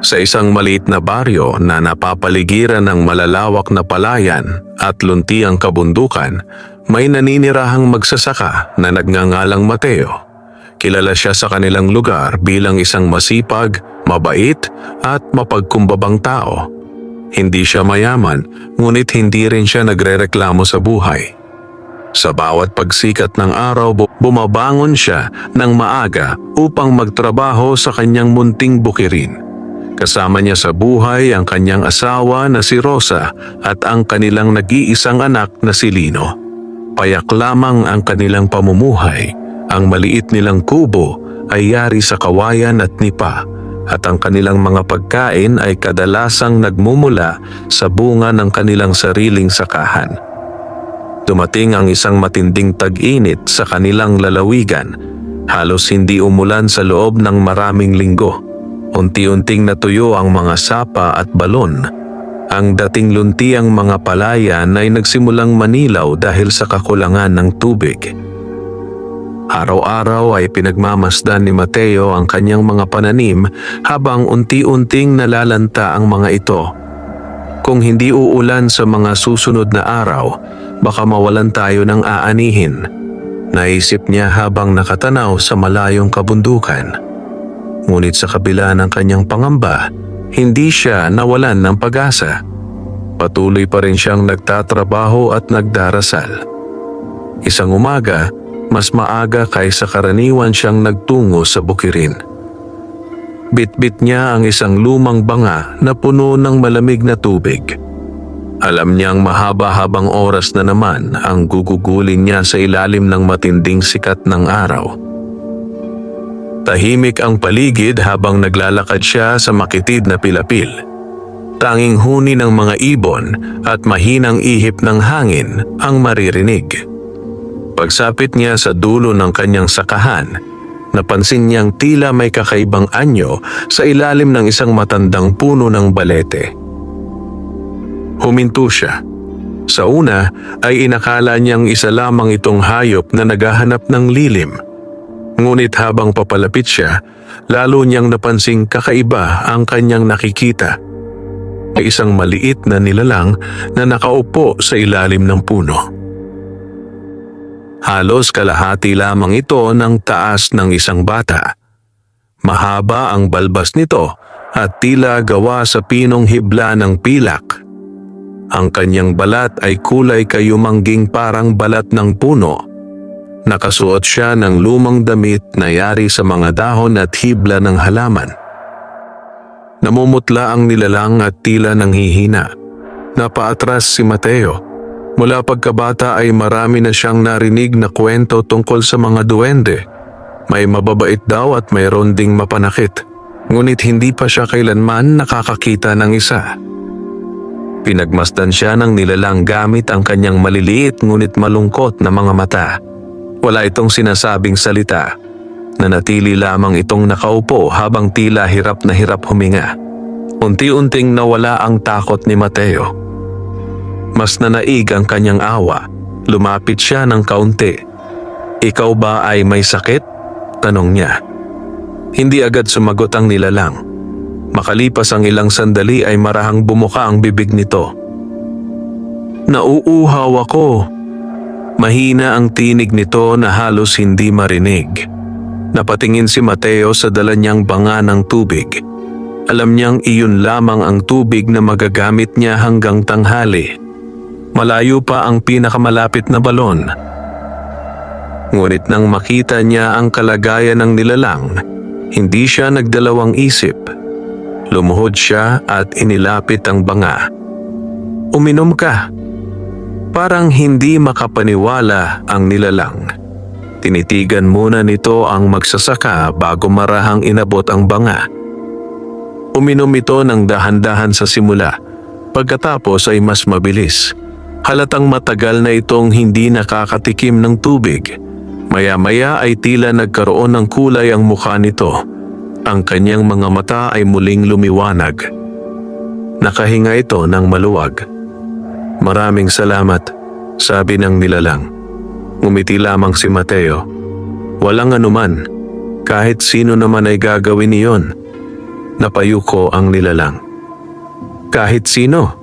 Sa isang maliit na baryo na napapaligiran ng malalawak na palayan at luntiang kabundukan, may naninirahang magsasaka na nagngangalang Mateo. Kilala siya sa kanilang lugar bilang isang masipag, mabait at mapagkumbabang tao. Hindi siya mayaman, ngunit hindi rin siya nagrereklamo sa buhay. Sa bawat pagsikat ng araw, bumabangon siya ng maaga upang magtrabaho sa kanyang munting bukirin. Kasama niya sa buhay ang kanyang asawa na si Rosa at ang kanilang nag-iisang anak na si Lino. Payak lamang ang kanilang pamumuhay. Ang maliit nilang kubo ay yari sa kawayan at nipa at ang kanilang mga pagkain ay kadalasang nagmumula sa bunga ng kanilang sariling sakahan. Dumating ang isang matinding tag-init sa kanilang lalawigan. Halos hindi umulan sa loob ng maraming linggo. Unti-unting natuyo ang mga sapa at balon. Ang dating luntiang mga palayan ay nagsimulang manilaw dahil sa kakulangan ng tubig. Araw-araw ay pinagmamasdan ni Mateo ang kanyang mga pananim habang unti-unting nalalanta ang mga ito. Kung hindi uulan sa mga susunod na araw, baka mawalan tayo ng aanihin. Naisip niya habang nakatanaw sa malayong kabundukan. Ngunit sa kabila ng kanyang pangamba, hindi siya nawalan ng pag-asa. Patuloy pa rin siyang nagtatrabaho at nagdarasal. Isang umaga, mas maaga kaysa karaniwan siyang nagtungo sa bukirin. Bitbit niya ang isang lumang banga na puno ng malamig na tubig. Alam niyang mahaba-habang oras na naman ang gugugulin niya sa ilalim ng matinding sikat ng araw. Tahimik ang paligid habang naglalakad siya sa makitid na pilapil. Tanging huni ng mga ibon at mahinang ihip ng hangin ang maririnig. Pagsapit niya sa dulo ng kanyang sakahan, napansin niyang tila may kakaibang anyo sa ilalim ng isang matandang puno ng balete. Huminto siya. Sa una ay inakala niyang isa lamang itong hayop na naghahanap ng lilim. Ngunit habang papalapit siya, lalo niyang napansing kakaiba ang kanyang nakikita. May isang maliit na nilalang na nakaupo sa ilalim ng puno. Halos kalahati lamang ito ng taas ng isang bata. Mahaba ang balbas nito at tila gawa sa pinong hibla ng pilak. Ang kanyang balat ay kulay kayumangging parang balat ng puno. Nakasuot siya ng lumang damit na yari sa mga dahon at hibla ng halaman. Namumutla ang nilalang at tila nanghihina. Napaatras si Mateo. Mula pagkabata ay marami na siyang narinig na kwento tungkol sa mga duwende. May mababait daw at mayroon ding mapanakit. Ngunit hindi pa siya kailanman nakakakita ng isa. Pinagmasdan siya ng nilalang gamit ang kanyang maliliit ngunit malungkot na mga mata. Wala itong sinasabing salita. Nanatili lamang itong nakaupo habang tila hirap na hirap huminga. Unti-unting nawala ang takot ni Mateo. Mas nanaig ang kanyang awa. Lumapit siya ng kaunti. "Ikaw ba ay may sakit?" tanong niya. Hindi agad sumagot ang nilalang. Makalipas ang ilang sandali ay marahang bumuka ang bibig nito. "Nauuhaw ako." Mahina ang tinig nito na halos hindi marinig. Napatingin si Mateo sa dala niyang banga ng tubig. Alam niyang iyon lamang ang tubig na magagamit niya hanggang tanghali. Malayo pa ang pinakamalapit na balon. Ngunit nang makita niya ang kalagayan ng nilalang, hindi siya nagdalawang isip. Lumuhod siya at inilapit ang banga. "Uminom ka." Parang hindi makapaniwala ang nilalang. Tinitigan muna nito ang magsasaka bago marahang inabot ang banga. Uminom ito ng dahan-dahan sa simula, pagkatapos ay mas mabilis. Halatang matagal na itong hindi nakakatikim ng tubig. Maya-maya ay tila nagkaroon ng kulay ang mukha nito. Ang kanyang mga mata ay muling lumiwanag. Nakahinga ito ng maluwag. "Maraming salamat," sabi ng nilalang. Ngumiti lamang si Mateo. "Walang anuman, kahit sino naman ay gagawin iyon." Napayuko ang nilalang. Kahit sino?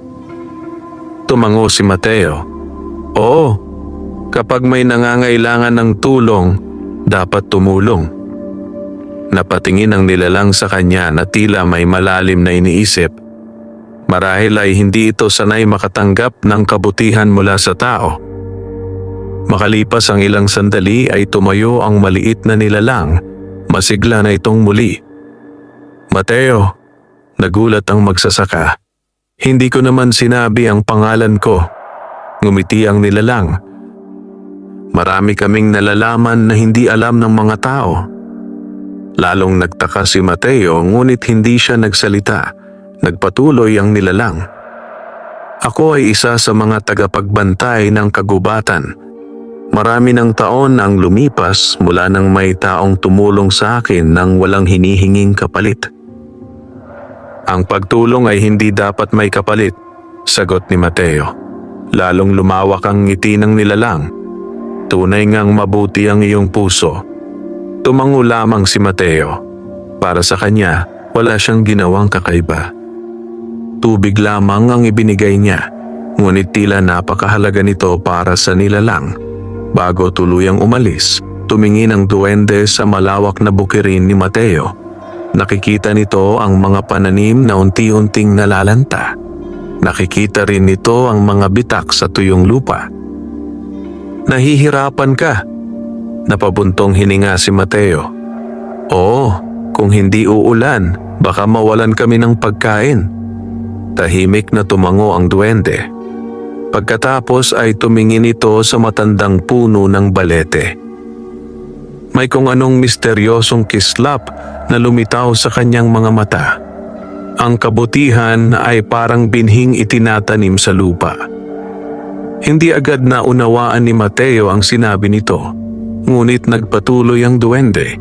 Tumango si Mateo. Oo, kapag may nangangailangan ng tulong, dapat tumulong. Napatingin ang nilalang sa kanya na tila may malalim na iniisip. Marahil ay hindi ito sanay makatanggap ng kabutihan mula sa tao. Makalipas ang ilang sandali ay tumayo ang maliit na nilalang. Masigla na itong muli. Mateo, nagulat ang magsasaka. Hindi ko naman sinabi ang pangalan ko. Ngumiti ang nilalang. Marami kaming nalalaman na hindi alam ng mga tao. Lalong nagtaka si Mateo ngunit hindi siya nagsalita. Nagpatuloy ang nilalang. Ako ay isa sa mga tagapagbantay ng kagubatan. Marami ng taon ang lumipas mula nang may taong tumulong sa akin nang walang hinihinging kapalit. Ang pagtulong ay hindi dapat may kapalit, sagot ni Mateo. Lalong lumawak ang ngiti ng nilalang. Tunay ngang mabuti ang iyong puso. Tumango lamang si Mateo. Para sa kanya, wala siyang ginawang kakaiba. Tubig lamang ang ibinigay niya, ngunit tila napakahalaga nito para sa nilalang. Bago tuluyang umalis, tumingin ang duwende sa malawak na bukirin ni Mateo. Nakikita nito ang mga pananim na unti-unting nalalanta. Nakikita rin nito ang mga bitak sa tuyong lupa. Nahihirapan ka? Napabuntong hininga si Mateo. Oo, kung hindi uulan, baka mawalan kami ng pagkain. Tahimik na tumango ang duwende. Pagkatapos ay tumingin ito sa matandang puno ng balete. May kung anong misteryosong kislap na lumitaw sa kanyang mga mata. Ang kabutihan ay parang binhing itinatanim sa lupa. Hindi agad na unawaan ni Mateo ang sinabi nito, ngunit nagpatuloy ang duwende.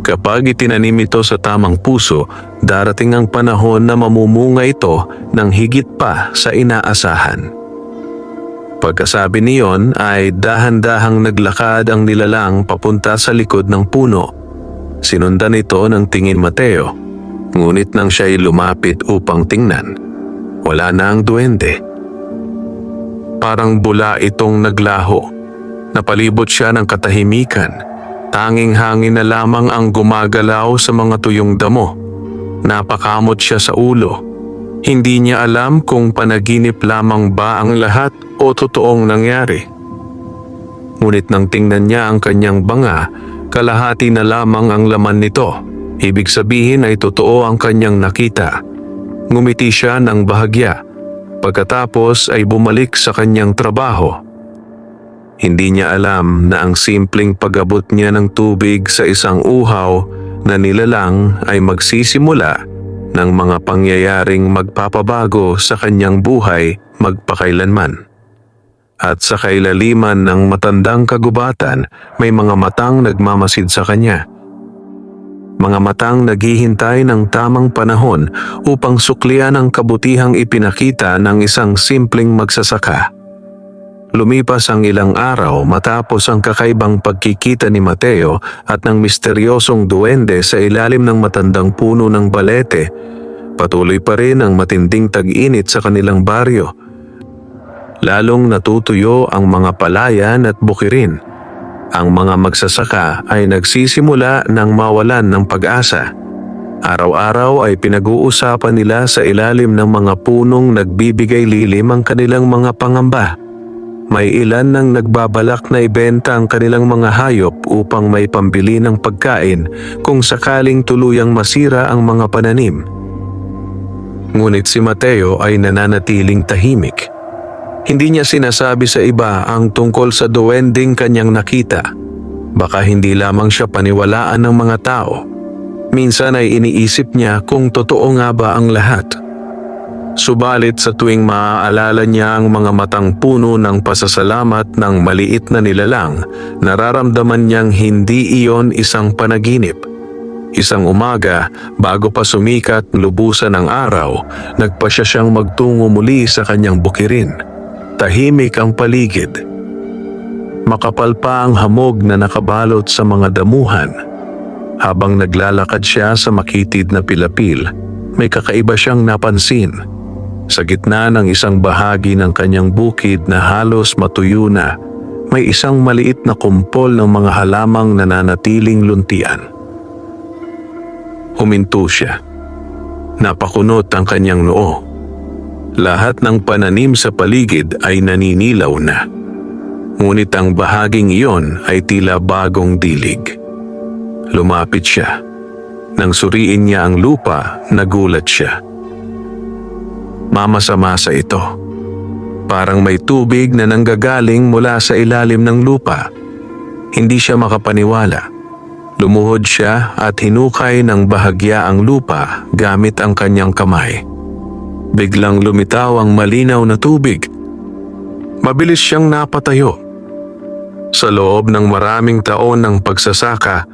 Kapag itinanim ito sa tamang puso, darating ang panahon na mamumunga ito ng higit pa sa inaasahan. Pagkasabi niyon ay dahan-dahang naglakad ang nilalang papunta sa likod ng puno. Sinundan ito ng tingin Mateo, ngunit nang siya'y lumapit upang tingnan, wala na ang duwende. Parang bula itong naglaho. Napalibot siya ng katahimikan. Tanging hangin na lamang ang gumagalaw sa mga tuyong damo. Napakamot siya sa ulo. Hindi niya alam kung panaginip lamang ba ang lahat o totoong nangyari. Ngunit nang tingnan niya ang kanyang banga, kalahati na lamang ang laman nito. Ibig sabihin ay totoo ang kanyang nakita. Ngumiti siya ng bahagya. Pagkatapos ay bumalik sa kanyang trabaho. Hindi niya alam na ang simpleng pag-abot niya ng tubig sa isang uhaw na nilalang ay magsisimula ng mga pangyayaring magpapabago sa kanyang buhay magpakailanman. At sa kailaliman ng matandang kagubatan, may mga matang nagmamasid sa kanya. Mga matang naghihintay ng tamang panahon upang suklian ang kabutihang ipinakita ng isang simpleng magsasaka. Lumipas ang ilang araw matapos ang kakaibang pagkikita ni Mateo at ng misteryosong duwende sa ilalim ng matandang puno ng balete. Patuloy pa rin ang matinding tag-init sa kanilang baryo. Lalong natutuyo ang mga palayan at bukirin. Ang mga magsasaka ay nagsisimula ng mawalan ng pag-asa. Araw-araw ay pinag-uusapan nila sa ilalim ng mga punong nagbibigay lilim ang kanilang mga pangamba. May ilan nang nagbabalak na ibenta ang kanilang mga hayop upang may pambili ng pagkain kung sakaling tuluyang masira ang mga pananim. Ngunit si Mateo ay nananatiling tahimik. Hindi niya sinasabi sa iba ang tungkol sa duwending kanyang nakita. Baka hindi lamang siya paniwalaan ng mga tao. Minsan ay iniisip niya kung totoo nga ba ang lahat. Subalit sa tuwing maaalala niya ang mga matang puno ng pasasalamat ng maliit na nilalang, nararamdaman niyang hindi iyon isang panaginip. Isang umaga, bago pa sumikat lubusan ng araw, nagpasya siyang magtungo muli sa kanyang bukirin. Tahimik ang paligid. Makapal pa ang hamog na nakabalot sa mga damuhan. Habang naglalakad siya sa makitid na pilapil, may kakaiba siyang napansin. Sa gitna ng isang bahagi ng kanyang bukid na halos matuyo na, may isang maliit na kumpol ng mga halamang nananatiling luntian. Huminto siya. Napakunot ang kanyang noo. Lahat ng pananim sa paligid ay naninilaw na. Ngunit ang bahaging iyon ay tila bagong dilig. Lumapit siya. Nang suriin niya ang lupa, nagulat siya. Mamasa-masa ito. Parang may tubig na nanggagaling mula sa ilalim ng lupa. Hindi siya makapaniwala. Lumuhod siya at hinukay ng bahagya ang lupa gamit ang kanyang kamay. Biglang lumitaw ang malinaw na tubig. Mabilis siyang napatayo. Sa loob ng maraming taon ng pagsasaka,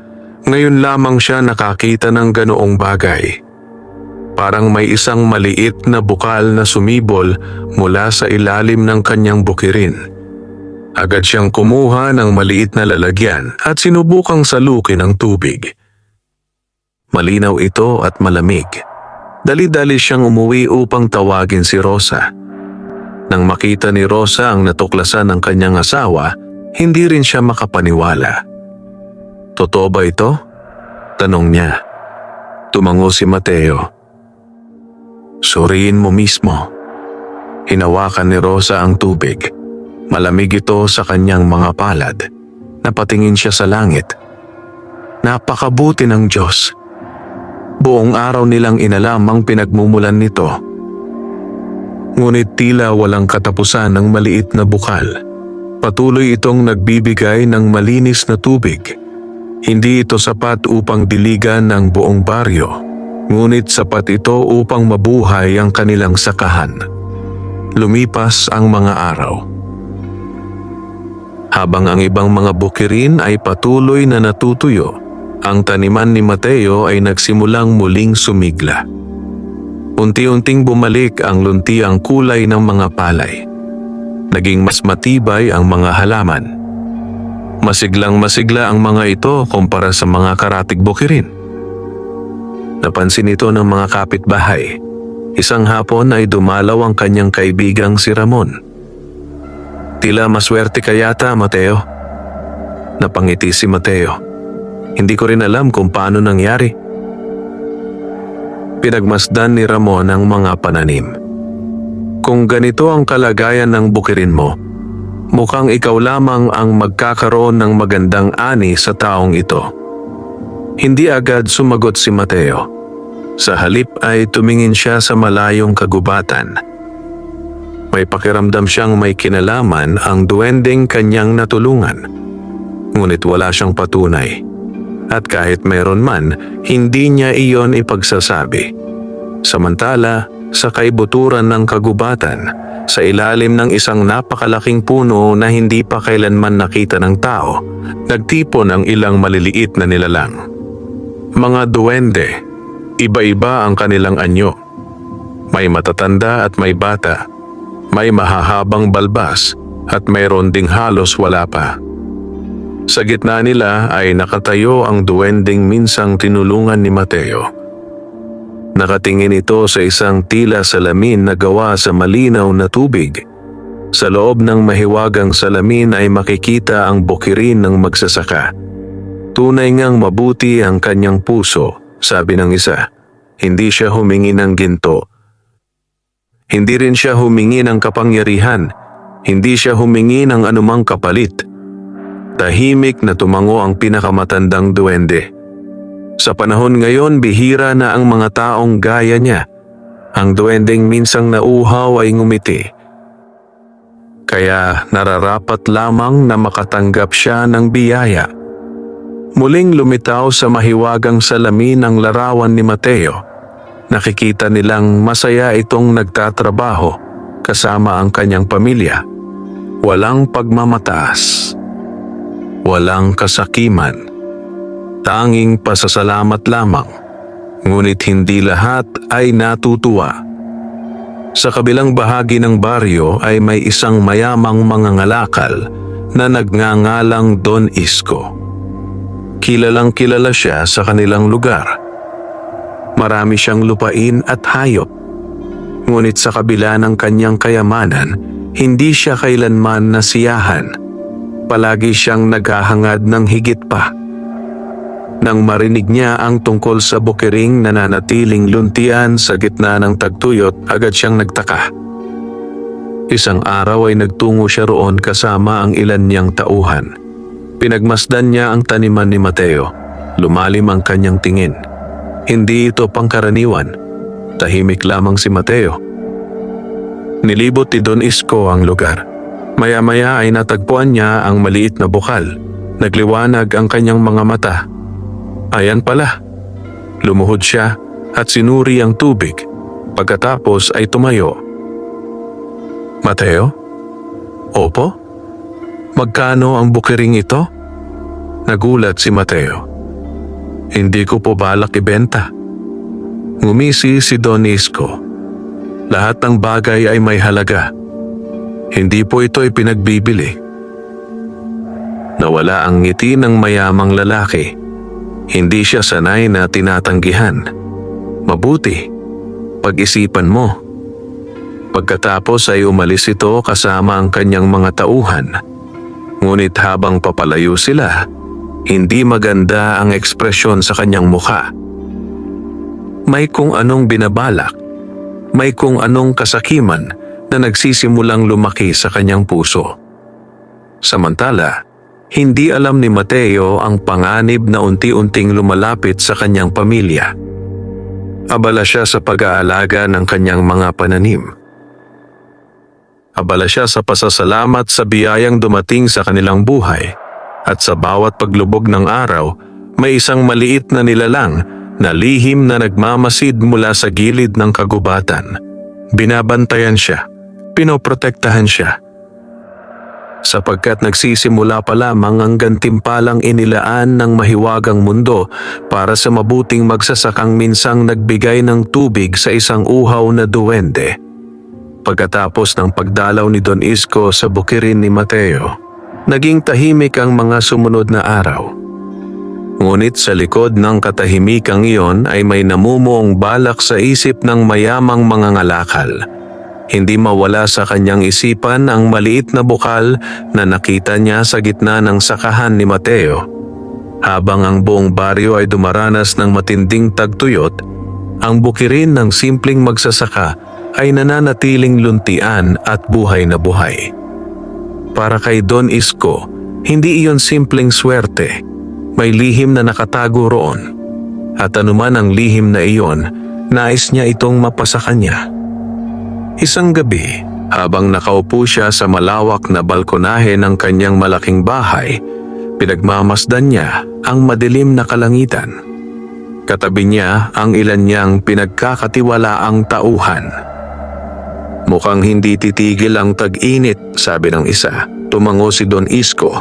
ngayon lamang siya nakakita ng ganoong bagay. Parang may isang maliit na bukal na sumibol mula sa ilalim ng kanyang bukirin. Agad siyang kumuha ng maliit na lalagyan at sinubukang salukin ang tubig. Malinaw ito at malamig. Dali-dali siyang umuwi upang tawagin si Rosa. Nang makita ni Rosa ang natuklasan ng kanyang asawa, hindi rin siya makapaniwala. "Totoo ba ito?" tanong niya. Tumango si Mateo. "Suriin mo mismo." Hinawakan ni Rosa ang tubig. Malamig ito sa kanyang mga palad. Napatingin siya sa langit. Napakabuti ng Diyos. Buong araw nilang inalam ang pinagmumulan nito. Ngunit tila walang katapusan ng maliit na bukal. Patuloy itong nagbibigay ng malinis na tubig. Hindi ito sapat upang diligan ng buong baryo, ngunit sapat ito upang mabuhay ang kanilang sakahan. Lumipas ang mga araw. Habang ang ibang mga bukirin ay patuloy na natutuyo, ang taniman ni Mateo ay nagsimulang muling sumigla. Unti-unting bumalik ang luntiang kulay ng mga palay. Naging mas matibay ang mga halaman. Masiglang-masigla ang mga ito kumpara sa mga karatig bukirin. Napansin ito ng mga kapitbahay. Isang hapon ay dumalaw ang kanyang kaibigang si Ramon. "Tila maswerte ka yata, Mateo." Napangiti si Mateo. "Hindi ko rin alam kung paano nangyari." Pinagmasdan ni Ramon ang mga pananim. "Kung ganito ang kalagayan ng bukirin mo, mukhang ikaw lamang ang magkakaroon ng magandang ani sa taong ito." Hindi agad sumagot si Mateo. Sa halip ay tumingin siya sa malayong kagubatan. May pakiramdam siyang may kinalaman ang duwendeng kanyang natulungan. Ngunit wala siyang patunay. At kahit mayroon man, hindi niya iyon ipagsasabi. Samantala, sa kaibuturan ng kagubatan, sa ilalim ng isang napakalaking puno na hindi pa kailanman nakita ng tao, nagtipon ang ilang maliliit na nilalang. Mga duwende, iba-iba ang kanilang anyo. May matatanda at may bata, may mahahabang balbas at mayroon ding halos wala pa. Sa gitna nila ay nakatayo ang duwendeng minsang tinulungan ni Mateo. Nakatingin ito sa isang tila salamin na gawa sa malinaw na tubig. Sa loob ng mahiwagang salamin ay makikita ang bukirin ng magsasaka. Tunay ngang mabuti ang kanyang puso, sabi ng isa. Hindi siya humingi ng ginto. Hindi rin siya humingi ng kapangyarihan. Hindi siya humingi ng anumang kapalit. Tahimik na tumango ang pinakamatandang duwende. Sa panahon ngayon, bihira na ang mga taong gaya niya. Ang duwendeng minsang nauuhaw ay ngumiti. Kaya nararapat lamang na makatanggap siya ng biyaya. Muling lumitaw sa mahiwagang salamin ang larawan ni Mateo. Nakikita nilang masaya itong nagtatrabaho kasama ang kanyang pamilya. Walang pagmamataas. Walang kasakiman. Tanging pasasalamat lamang, ngunit hindi lahat ay natutuwa. Sa kabilang bahagi ng baryo ay may isang mayamang mangangalakal na nagngangalang Don Isko. Kilalang kilala siya sa kanilang lugar. Marami siyang lupain at hayop. Ngunit sa kabila ng kanyang kayamanan, hindi siya kailanman nasiyahan. Palagi siyang naghahangad ng higit pa. Nang marinig niya ang tungkol sa bukiring nananatiling luntian sa gitna ng tagtuyot, agad siyang nagtaka. Isang araw ay nagtungo siya roon kasama ang ilan niyang tauhan. Pinagmasdan niya ang taniman ni Mateo. Lumalim ang kanyang tingin. Hindi ito pangkaraniwan. Tahimik lamang si Mateo. Nilibot ni Don Isko ang lugar. Maya-maya ay natagpuan niya ang maliit na bukal. Nagliwanag ang kanyang mga mata. Ayan pala. Lumuhod siya at sinuri ang tubig. Pagkatapos ay tumayo. Mateo? Opo? Magkano ang bukiring ito? Nagulat si Mateo. Hindi ko po balak ibenta. Ngumisi si Don Isko. Lahat ng bagay ay may halaga. Hindi po ito ipinagbibili. Nawala ang ngiti ng mayamang lalaki. Hindi siya sanay na tinatanggihan. Mabuti, pag-isipan mo. Pagkatapos ay umalis ito kasama ang kanyang mga tauhan. Ngunit habang papalayo sila, hindi maganda ang ekspresyon sa kanyang mukha. May kung anong binabalak, may kung anong kasakiman na nagsisimulang lumaki sa kanyang puso. Samantala, hindi alam ni Mateo ang panganib na unti-unting lumalapit sa kanyang pamilya. Abala siya sa pag-aalaga ng kanyang mga pananim. Abala siya sa pasasalamat sa biyayang dumating sa kanilang buhay, at sa bawat paglubog ng araw, may isang maliit na nilalang na lihim na nagmamasid mula sa gilid ng kagubatan. Binabantayan siya, pinoprotektahan siya. Sapagkat nagsisimula pa lamang ang gantimpalang inilaan ng mahiwagang mundo para sa mabuting magsasakang minsang nagbigay ng tubig sa isang uhaw na duwende. Pagkatapos ng pagdalaw ni Don Isko sa bukirin ni Mateo, naging tahimik ang mga sumunod na araw. Ngunit sa likod ng katahimikang iyon ay may namumuong balak sa isip ng mayamang mga ngalakal. Hindi mawala sa kanyang isipan ang maliit na bukal na nakita niya sa gitna ng sakahan ni Mateo. Habang ang buong baryo ay dumaranas ng matinding tagtuyot, ang bukirin ng simpleng magsasaka ay nananatiling luntian at buhay na buhay. Para kay Don Isko, hindi iyon simpleng swerte. May lihim na nakatago roon. At anuman ang lihim na iyon, nais niya itong mapasa kanya. Isang gabi, habang nakaupo siya sa malawak na balkonahe ng kanyang malaking bahay, pinagmamasdan niya ang madilim na kalangitan. Katabi niya ang ilan niyang pinagkakatiwalaang tauhan. Mukhang hindi titigil ang tag-init, sabi ng isa. Tumango si Don Isko.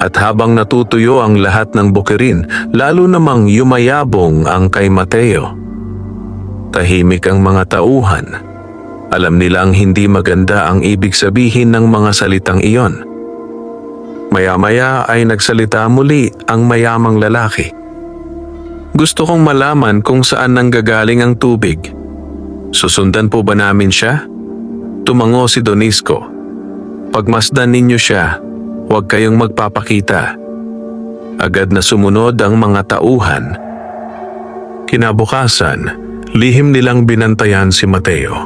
At habang natutuyo ang lahat ng bukirin, lalo namang yumayabong ang kay Mateo. Tahimik ang mga tauhan. Alam nilang hindi maganda ang ibig sabihin ng mga salitang iyon. Maya-maya ay nagsalita muli ang mayamang lalaki. Gusto kong malaman kung saan nanggagaling ang tubig. Susundan po ba namin siya? Tumango si Don Isko. Pagmasdan ninyo siya, huwag kayong magpapakita. Agad na sumunod ang mga tauhan. Kinabukasan, lihim nilang binantayan si Mateo.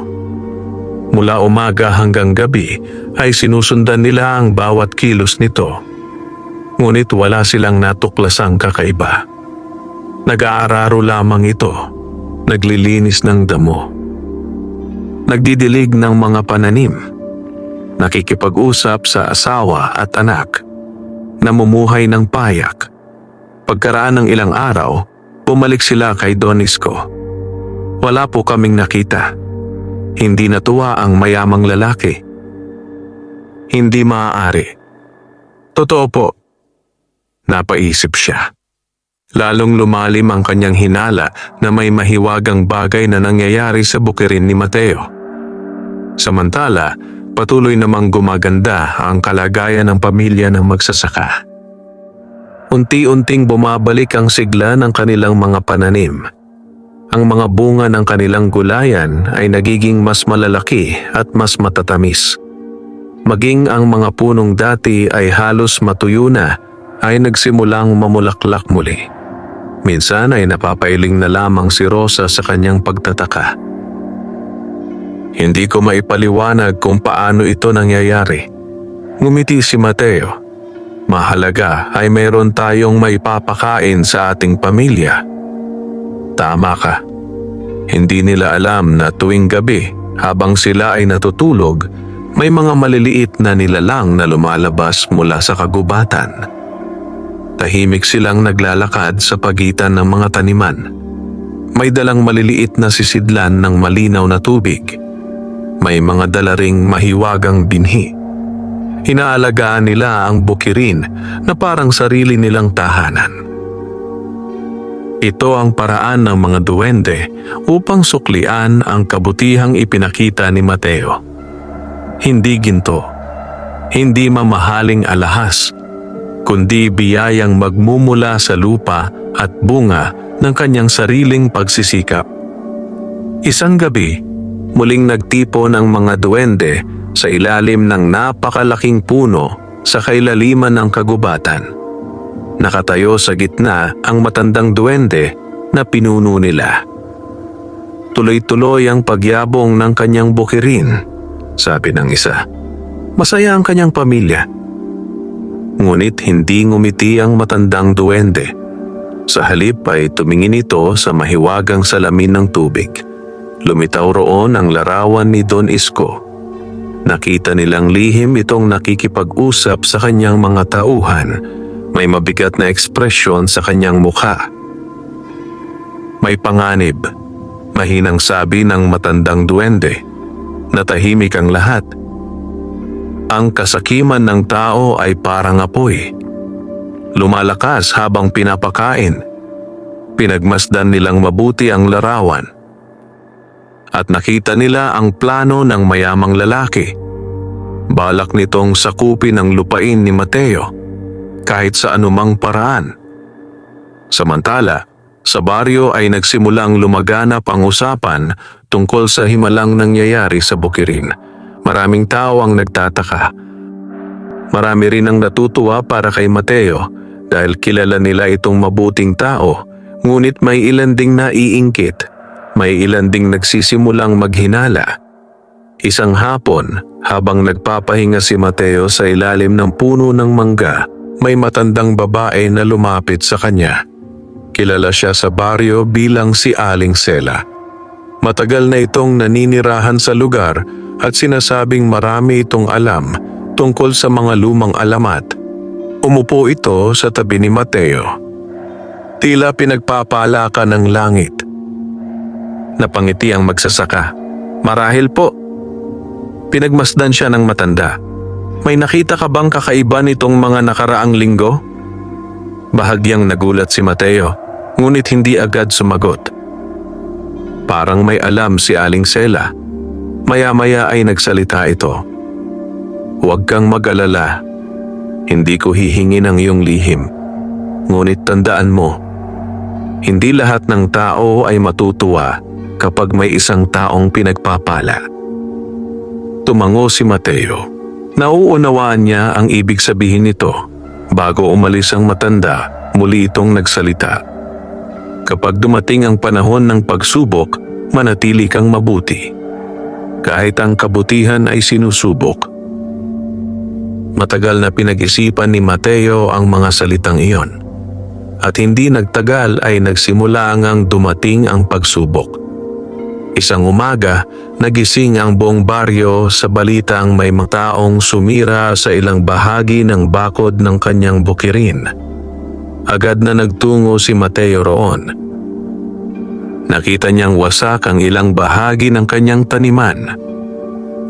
Mula umaga hanggang gabi ay sinusundan nila ang bawat kilos nito. Ngunit wala silang natuklasang kakaiba. Nag-aararo lamang ito, naglilinis ng damo. Nagdidilig ng mga pananim, nakikipag-usap sa asawa at anak, namumuhay ng payak. Pagkaraan ng ilang araw, bumalik sila kay Don Isko. Wala po kaming nakita. Hindi natuwa ang mayamang lalaki. Hindi maaari. Totoo po. Napaisip siya. Lalong lumalim ang kanyang hinala na may mahiwagang bagay na nangyayari sa bukirin ni Mateo. Samantala, patuloy namang gumaganda ang kalagayan ng pamilya ng magsasaka. unti-unting bumabalik ang sigla ng kanilang mga pananim. Ang mga bunga ng kanilang gulayan ay nagiging mas malalaki at mas matatamis. Maging ang mga punong dati ay halos matuyo na ay nagsimulang mamulaklak muli. Minsan ay napapailing na lamang si Rosa sa kanyang pagtataka. Hindi ko maipaliwanag kung paano ito nangyayari. Ngumiti si Mateo. Mahalaga ay mayroon tayong maipapakain sa ating pamilya. Tama ka. Hindi nila alam na tuwing gabi habang sila ay natutulog, may mga maliliit na nilalang na lumalabas mula sa kagubatan. Tahimik silang naglalakad sa pagitan ng mga taniman. May dalang maliliit na sisidlan ng malinaw na tubig. May mga dala ring mahiwagang binhi. Inaalagaan nila ang bukirin na parang sarili nilang tahanan. Ito ang paraan ng mga duwende upang suklian ang kabutihang ipinakita ni Mateo. Hindi ginto, hindi mamahaling alahas, kundi biyayang magmumula sa lupa at bunga ng kanyang sariling pagsisikap. Isang gabi, muling nagtipon ang mga duwende sa ilalim ng napakalaking puno sa kailaliman ng kagubatan. Nakatayo sa gitna ang matandang duwende na pinuno nila. Tuloy-tuloy ang pagyabong ng kanyang bukirin, sabi ng isa. Masaya ang kanyang pamilya. Ngunit hindi ngumiti ang matandang duwende. Sa halip ay tumingin ito sa mahiwagang salamin ng tubig. Lumitaw roon ang larawan ni Don Isko. Nakita nilang lihim itong nakikipag-usap sa kanyang mga tauhan. May mabigat na ekspresyon sa kanyang mukha. May panganib, mahinang sabi ng matandang duwende. Natahimik ang lahat. Ang kasakiman ng tao ay parang apoy. Lumalakas habang pinapakain. Pinagmasdan nilang mabuti ang larawan. At nakita nila ang plano ng mayamang lalaki. Balak nitong sakupin ang lupain ni Mateo kahit sa anumang paraan. Samantala, sa baryo ay nagsimulang lumaganap ang usapan tungkol sa himalang nangyayari sa bukirin. Maraming tao ang nagtataka. Marami rin ang natutuwa para kay Mateo dahil kilala nila itong mabuting tao, ngunit may ilan ding naiinggit, may ilan ding nagsisimulang maghinala. Isang hapon, habang nagpapahinga si Mateo sa ilalim ng puno ng mangga, may matandang babae na lumapit sa kanya. Kilala siya sa baryo bilang si Aling Sela. Matagal na itong naninirahan sa lugar at sinasabing marami itong alam tungkol sa mga lumang alamat. Umupo ito sa tabi ni Mateo. Tila pinagpapala ka ng langit. Napangiti ang magsasaka. Marahil po. Pinagmasdan siya ng matanda. May nakita ka bang kakaiba nitong mga nakaraang linggo? Bahagyang nagulat si Mateo, ngunit hindi agad sumagot. Parang may alam si Aling Sela. Maya-maya ay nagsalita ito. Huwag kang mag-alala. Hindi ko hihingin ang iyong lihim. Ngunit tandaan mo, hindi lahat ng tao ay matutuwa kapag may isang taong pinagpapala. Tumango si Mateo. Nauunawaan niya ang ibig sabihin nito. Bago umalis ang matanda, muli itong nagsalita. Kapag dumating ang panahon ng pagsubok, manatili kang mabuti. Kahit ang kabutihan ay sinusubok. Matagal na pinag-isipan ni Mateo ang mga salitang iyon. At hindi nagtagal ay nagsimula ngang dumating ang pagsubok. Isang umaga, nagising ang buong baryo sa balitang may mga taong sumira sa ilang bahagi ng bakod ng kanyang bukirin. Agad na nagtungo si Mateo roon. Nakita niyang wasak ang ilang bahagi ng kanyang taniman.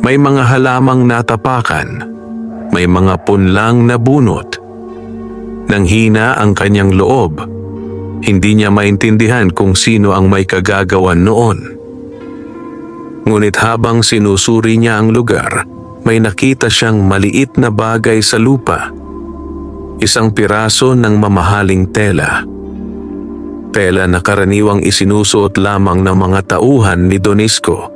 May mga halamang natapakan. May mga punlang na bunot. Nanghina ang kanyang loob. Hindi niya maintindihan kung sino ang may kagagawan noon. Ngunit habang sinusuri niya ang lugar, may nakita siyang maliit na bagay sa lupa. isang piraso ng mamahaling tela. Tela na karaniwang isinusuot lamang ng mga tauhan ni Don Isko.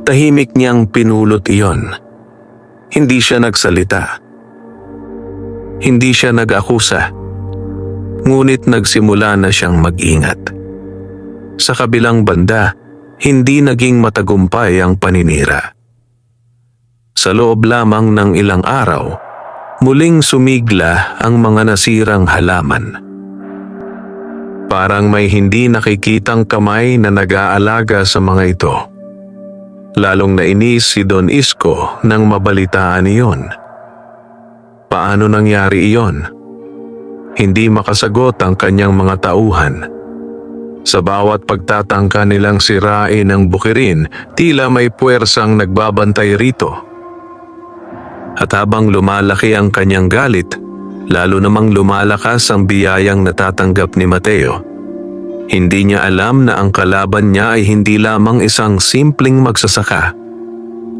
Tahimik niyang pinulot iyon. Hindi siya nagsalita. Hindi siya nag-akusa. Ngunit nagsimula na siyang mag-ingat. Sa kabilang banda, hindi naging matagumpay ang paninira. Sa loob lamang ng ilang araw, muling sumigla ang mga nasirang halaman. Parang may hindi nakikitang kamay na nag-aalaga sa mga ito. Lalong nainis si Don Isko nang mabalitaan iyon. Paano nangyari iyon? Hindi makasagot ang kanyang mga tauhan. Sa bawat pagtatangka nilang sirain ang bukirin, tila may puwersang nagbabantay rito. At habang lumalaki ang kanyang galit, lalo namang lumalakas ang biyayang natatanggap ni Mateo. Hindi niya alam na ang kalaban niya ay hindi lamang isang simpleng magsasaka.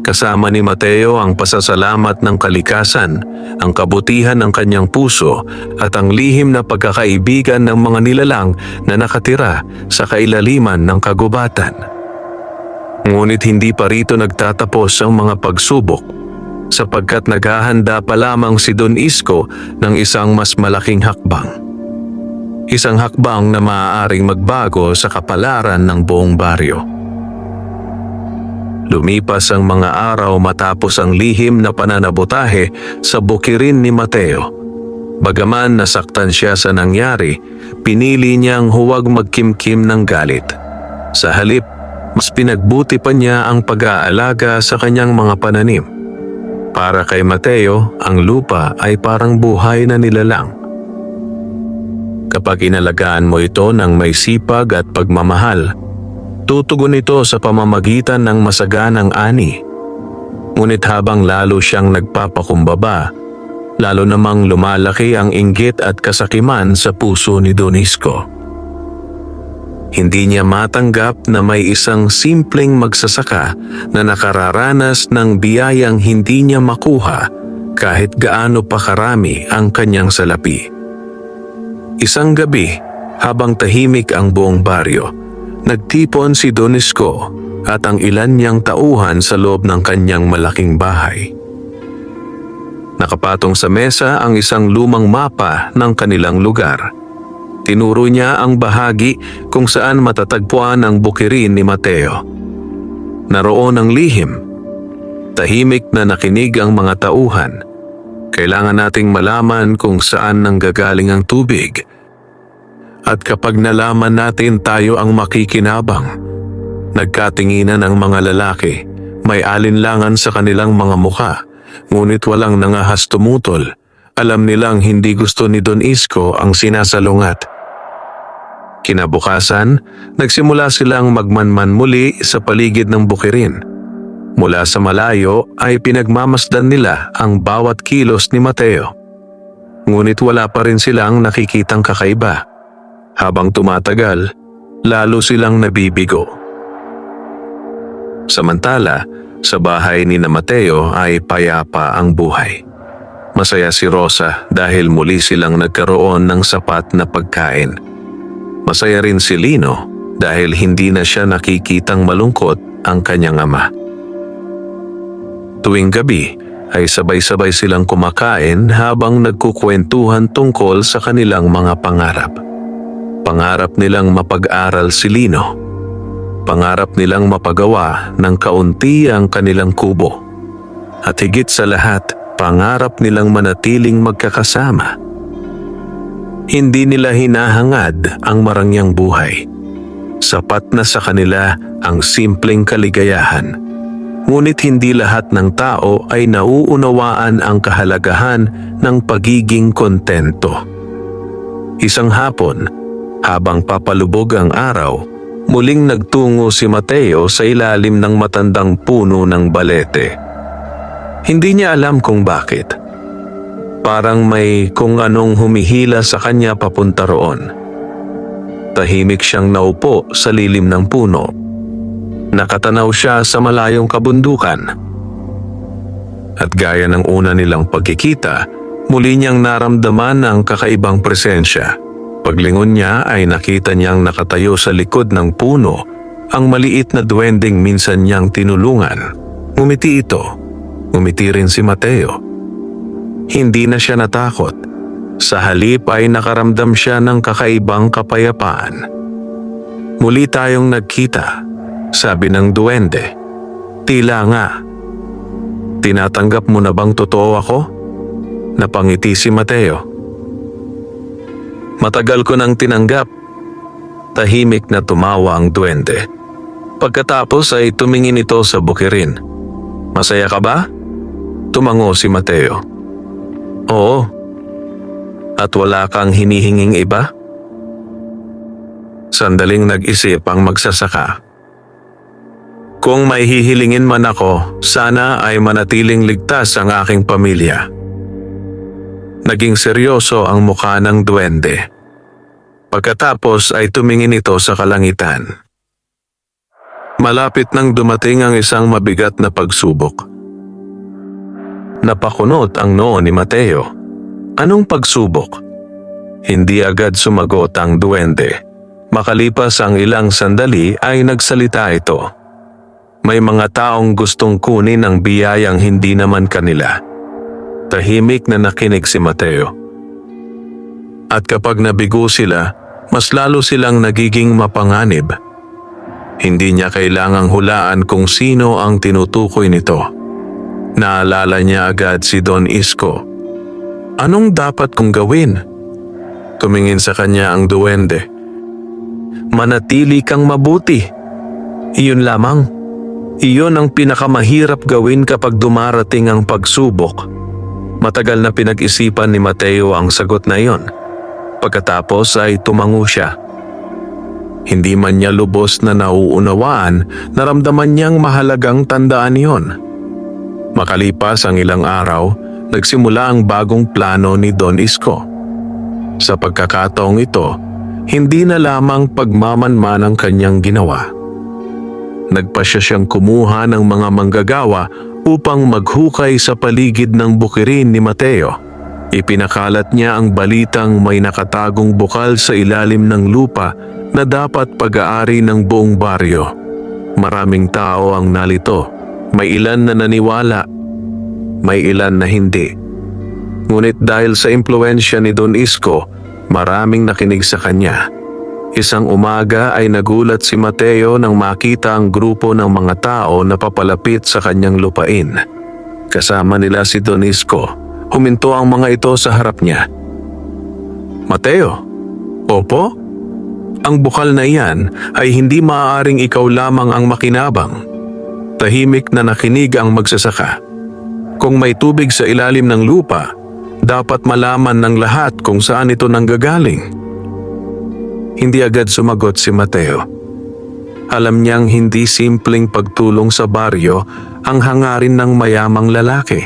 Kasama ni Mateo ang pasasalamat ng kalikasan, ang kabutihan ng kanyang puso at ang lihim na pagkakaibigan ng mga nilalang na nakatira sa kailaliman ng kagubatan. Ngunit hindi pa rito nagtatapos ang mga pagsubok, sapagkat naghahanda pa lamang si Don Isko ng isang mas malaking hakbang. Isang hakbang na maaaring magbago sa kapalaran ng buong baryo. Lumipas ang mga araw matapos ang lihim na pananabotahe sa bukirin ni Mateo. Bagaman nasaktan siya sa nangyari, pinili niyang huwag magkimkim ng galit. Sa halip, mas pinagbuti pa niya ang pag-aalaga sa kanyang mga pananim. Para kay Mateo, ang lupa ay parang buhay na nilalang. Kapag inalagaan mo ito ng may sipag at pagmamahal, tutugon ito sa pamamagitan ng masaganang ani. Ngunit habang lalo siyang nagpapakumbaba, lalo namang lumalaki ang inggit at kasakiman sa puso ni Don Isko. Hindi niya matanggap na may isang simpleng magsasaka na nakararanas ng biyayang hindi niya makuha kahit gaano pa karami ang kanyang salapi. Isang gabi, habang tahimik ang buong baryo, nagtipon si Don Isko at ang ilan niyang tauhan sa loob ng kanyang malaking bahay. Nakapatong sa mesa ang isang lumang mapa ng kanilang lugar. Tinuro niya ang bahagi kung saan matatagpuan ang bukirin ni Mateo. Naroon ang lihim. Tahimik na nakinig ang mga tauhan. Kailangan nating malaman kung saan nanggagaling ang tubig. At kapag nalaman natin, tayo ang makikinabang. Nagkatinginan ang mga lalaki. May alinlangan sa kanilang mga muka, ngunit walang nangahas tumutol. Alam nilang hindi gusto ni Don Isko ang sinasalungat. Kinabukasan, nagsimula silang magmanman muli sa paligid ng bukirin. Mula sa malayo ay pinagmamasdan nila ang bawat kilos ni Mateo. Ngunit wala pa rin silang nakikitang kakaiba. Habang tumatagal, lalo silang nabibigo. Samantala, sa bahay ni Mateo ay payapa ang buhay. Masaya si Rosa dahil muli silang nagkaroon ng sapat na pagkain. Masaya rin si Lino dahil hindi na siya nakikitang malungkot ang kanyang ama. Tuwing gabi ay sabay-sabay silang kumakain habang nagkukwentuhan tungkol sa kanilang mga pangarap. Pangarap nilang mapag-aral si Lino. Pangarap nilang mapagawa ng kaunti ang kanilang kubo. At higit sa lahat, pangarap nilang manatiling magkakasama. Hindi nila hinahangad ang marangyang buhay. Sapat na sa kanila ang simpleng kaligayahan. Ngunit hindi lahat ng tao ay nauunawaan ang kahalagahan ng pagiging kontento. Isang hapon, habang papalubog ang araw, muling nagtungo si Mateo sa ilalim ng matandang puno ng balete. Hindi niya alam kung bakit. Parang may kung anong humihila sa kanya papunta roon. Tahimik siyang naupo sa lilim ng puno. Nakatanaw siya sa malayong kabundukan. At gaya ng una nilang pagkikita, Muli niyang naramdaman ang kakaibang presensya. Paglingon niya ay nakita niyang nakatayo sa likod ng puno ang maliit na duwending minsan niyang tinulungan. Ngumiti ito. Ngumiti rin si Mateo. Hindi na siya natakot. Sa halip ay nakaramdam siya ng kakaibang kapayapaan. Muli tayong nagkita, sabi ng duwende. Tila nga. Tinatanggap mo na bang totoo ako? Napangiti si Mateo. Matagal ko nang tinanggap. Tahimik na tumawa ang duwende. Pagkatapos ay tumingin ito sa bukirin. Masaya ka ba? Tumango si Mateo. Oo. At wala kang hinihinging iba? Sandaling nag-isip ang magsasaka. Kung may hihilingin man ako, sana ay manatiling ligtas ang aking pamilya. Naging seryoso ang mukha ng duwende. Pagkatapos ay tumingin ito sa kalangitan. Malapit nang dumating ang isang mabigat na pagsubok. Napakunot ang noo ni Mateo. Anong pagsubok? Hindi agad sumagot ang duwende. Makalipas ang ilang sandali ay nagsalita ito. May mga taong gustong kunin ang biyayang hindi naman kanila. Tahimik na nakinig si Mateo. At kapag nabigo sila, mas lalo silang nagiging mapanganib. Hindi niya kailangang hulaan kung sino ang tinutukoy nito. Naalala niya agad si Don Isko. Anong dapat kong gawin? Tumingin sa kanya ang duwende. Manatili kang mabuti. Iyon lamang. Iyon ang pinakamahirap gawin kapag dumarating ang pagsubok. Matagal na pinag-isipan ni Mateo ang sagot na iyon. Pagkatapos ay tumango siya. Hindi man niya lubos na nauunawaan, naramdaman niyang mahalagang tandaan iyon. Makalipas ang ilang araw, nagsimula ang bagong plano ni Don Isko. Sa pagkakataong ito, hindi na lamang pagmamanman ang kanyang ginawa. Nagpasya siyang kumuha ng mga manggagawa upang maghukay sa paligid ng bukirin ni Mateo. Ipinakalat niya ang balitang may nakatagong bukal sa ilalim ng lupa na dapat pag-aari ng buong baryo. Maraming tao ang nalito. May ilan na naniwala, may ilan na hindi. Ngunit dahil sa impluwensya ni Don Isko, maraming nakinig sa kanya. Isang umaga ay nagulat si Mateo nang makita ang grupo ng mga tao na papalapit sa kanyang lupain. Kasama nila si Don Isko. Huminto ang mga ito sa harap niya. Mateo? Opo? Ang bukal na iyan ay hindi maaaring ikaw lamang ang makinabang. Tahimik na nakinig ang magsasaka. Kung may tubig sa ilalim ng lupa, dapat malaman ng lahat kung saan ito nanggagaling. Hindi agad sumagot si Mateo. Alam niyang hindi simpleng pagtulong sa baryo ang hangarin ng mayamang lalaki.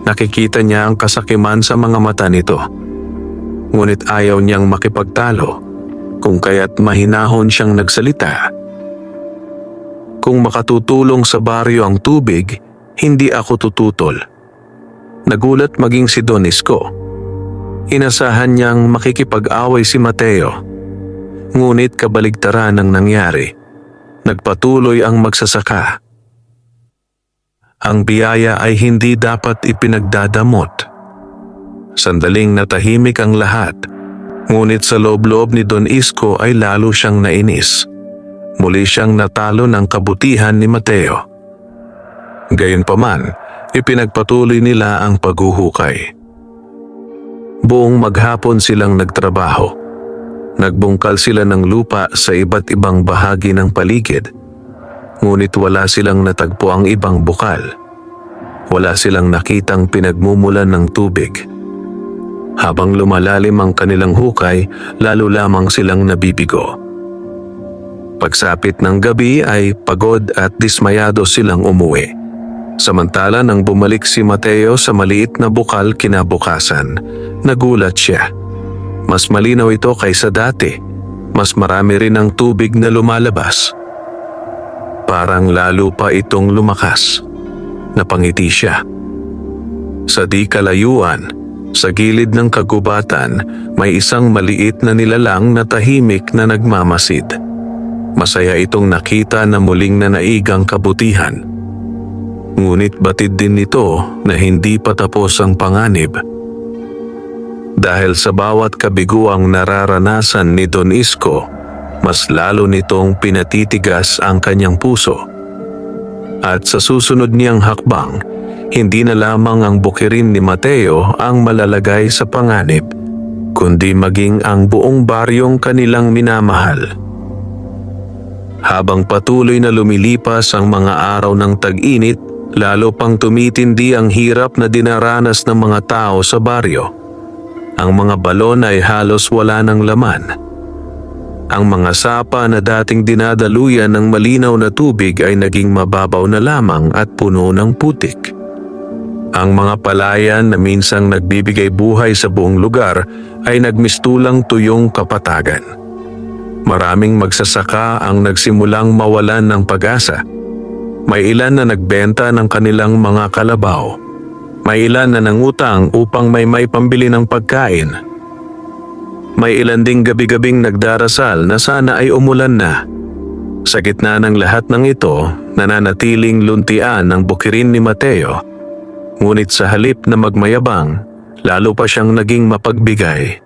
Nakikita niya ang kasakiman sa mga mata nito. Ngunit ayaw niyang makipagtalo, kung kaya't mahinahon siyang nagsalita. Kung makatutulong sa baryo ang tubig, hindi ako tututol. Nagulat maging si Don Isko. Inasahan niyang makikipag-away si Mateo. Ngunit kabaligtaran ang nangyari. Nagpatuloy ang magsasaka. Ang biyaya ay hindi dapat ipinagdadamot. Sandaling natahimik ang lahat. Ngunit sa loob-loob ni Don Isko ay lalo siyang nainis. Muli siyang natalo ng kabutihan ni Mateo. Gayunpaman, ipinagpatuloy nila ang paghuhukay. Buong maghapon silang nagtrabaho. Nagbungkal sila ng lupa sa iba't ibang bahagi ng paligid. Ngunit wala silang natagpuang ibang bukal. Wala silang nakitang pinagmumulan ng tubig. Habang lumalalim ang kanilang hukay, lalo lamang silang nabibigo. Pagsapit ng gabi ay pagod at dismayado silang umuwi. Samantala nang bumalik si Mateo sa maliit na bukal kinabukasan, nagulat siya. Mas malinaw ito kaysa dati. Mas marami rin ang tubig na lumalabas. Parang lalo pa itong lumakas. Napangiti siya. Sa di kalayuan, Sa gilid ng kagubatan, may isang maliit na nilalang na tahimik na nagmamasid. Masaya itong nakita na muling nanaigang kabutihan. Ngunit batid din nito na hindi pa tapos ang panganib. Dahil sa bawat kabiguang nararanasan ni Don Isko, mas lalo nitong pinatitigas ang kanyang puso. At sa susunod niyang hakbang, hindi na lamang ang bukirin ni Mateo ang malalagay sa panganib, kundi maging ang buong baryong kanilang minamahal. Habang patuloy na lumilipas ang mga araw ng tag-init, lalo pang tumitindi ang hirap na dinaranas ng mga tao sa baryo. Ang mga balon ay halos wala ng laman. Ang mga sapa na dating dinadaluyan ng malinaw na tubig ay naging mababaw na lamang at puno ng putik. Ang mga palayan na minsang nagbibigay buhay sa buong lugar ay nagmistulang tuyong kapatagan. Maraming magsasaka ang nagsimulang mawalan ng pag-asa. May ilan na nagbenta ng kanilang mga kalabaw. May ilan na nangutang upang may pambili ng pagkain. May ilan ding gabi-gabing nagdarasal na sana ay umulan na. Sa gitna ng lahat ng ito, nananatiling luntian ang bukirin ni Mateo. Ngunit sa halip na magmayabang, lalo pa siyang naging mapagbigay.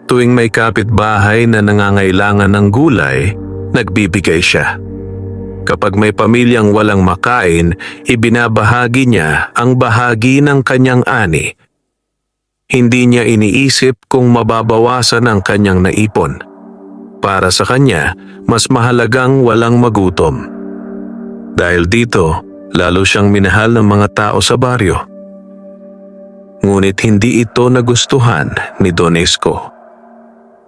Tuwing may kapitbahay na nangangailangan ng gulay, nagbibigay siya. Kapag may pamilyang walang makain, ibinabahagi niya ang bahagi ng kanyang ani. Hindi niya iniisip kung mababawasan ang kanyang naipon. Para sa kanya, mas mahalagang walang magutom. Dahil dito, lalo siyang minahal ng mga tao sa baryo. Ngunit hindi ito nagustuhan ni Don Isko.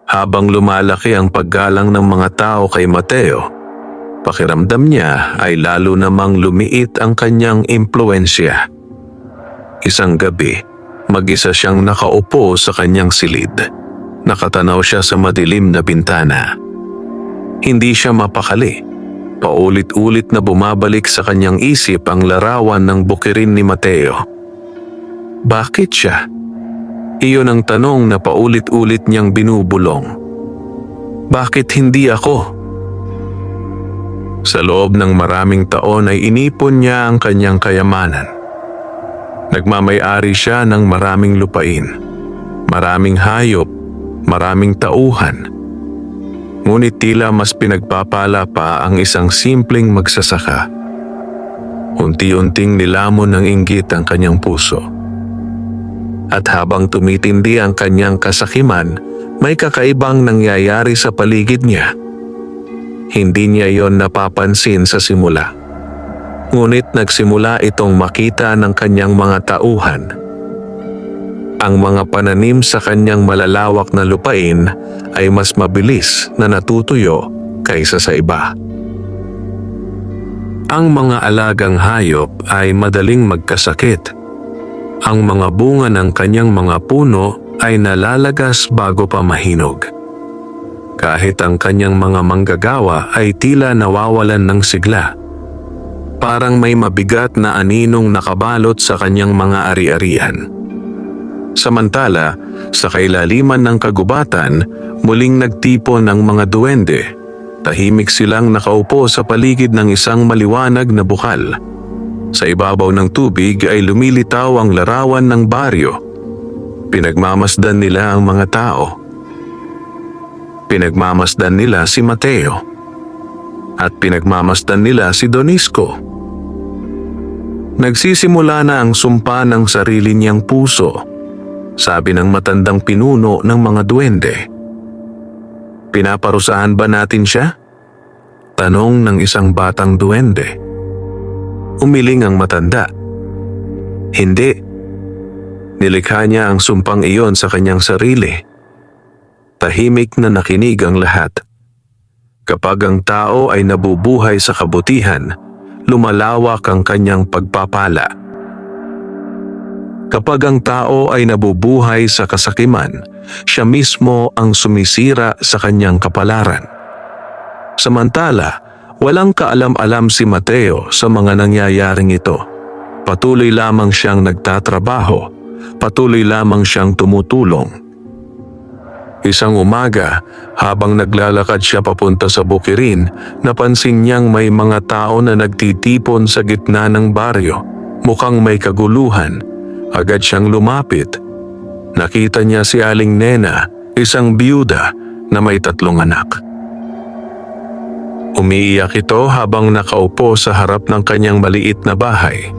Habang lumalaki ang paggalang ng mga tao kay Mateo, pakiramdam niya ay lalo namang lumiit ang kanyang impluensya. Isang gabi, mag-isa siyang nakaupo sa kanyang silid. Nakatanaw siya sa madilim na bintana. Hindi siya mapakali. Paulit-ulit na bumabalik sa kanyang isip ang larawan ng bukirin ni Mateo. Bakit siya? Iyon ang tanong na paulit-ulit niyang binubulong. Bakit hindi ako? Sa loob ng maraming taon ay inipon niya ang kanyang kayamanan. Nagmamay-ari siya ng maraming lupain, maraming hayop, maraming tauhan. Ngunit tila mas pinagpapala pa ang isang simpleng magsasaka. Unti-unting nilamon ng inggit ang kanyang puso. At habang tumitindi ang kanyang kasakiman, may kakaibang nangyayari sa paligid niya. Hindi niya yon napapansin sa simula. Ngunit nagsimula itong makita ng kanyang mga tauhan. Ang mga pananim sa kanyang malalawak na lupain ay mas mabilis na natutuyo kaysa sa iba. Ang mga alagang hayop ay madaling magkasakit. Ang mga bunga ng kanyang mga puno ay nalalagas bago pa mahinog. Kahit ang kanyang mga manggagawa ay tila nawawalan ng sigla. Parang may mabigat na aninong nakabalot sa kanyang mga ari-arian. Samantala, sa kailaliman ng kagubatan, muling nagtipon ang mga duwende. Tahimik silang nakaupo sa paligid ng isang maliwanag na bukal. Sa ibabaw ng tubig ay lumilitaw ang larawan ng baryo. Pinagmamasdan nila ang mga tao. Pinagmamasdan nila si Mateo. At pinagmamasdan nila si Don Isko. Nagsisimula na ang sumpa ng sarili niyang puso, sabi ng matandang pinuno ng mga duwende. Pinaparusahan ba natin siya? Tanong ng isang batang duwende. Umiling ang matanda. Hindi. Nilikha niya ang sumpang iyon sa kanyang sarili. Tahimik na nakinig ang lahat. Kapag ang tao ay nabubuhay sa kabutihan, lumalawak ang kanyang pagpapala. Kapag ang tao ay nabubuhay sa kasakiman, siya mismo ang sumisira sa kanyang kapalaran. Samantala, walang kaalam-alam si Mateo sa mga nangyayaring ito. Patuloy lamang siyang nagtatrabaho, patuloy lamang siyang tumutulong. Isang umaga, habang naglalakad siya papunta sa bukirin, napansin niyang may mga tao na nagtitipon sa gitna ng baryo. Mukhang may kaguluhan. Agad siyang lumapit. Nakita niya si Aling Nena, isang biyuda na may 3 anak. Umiiyak ito habang nakaupo sa harap ng kanyang maliit na bahay.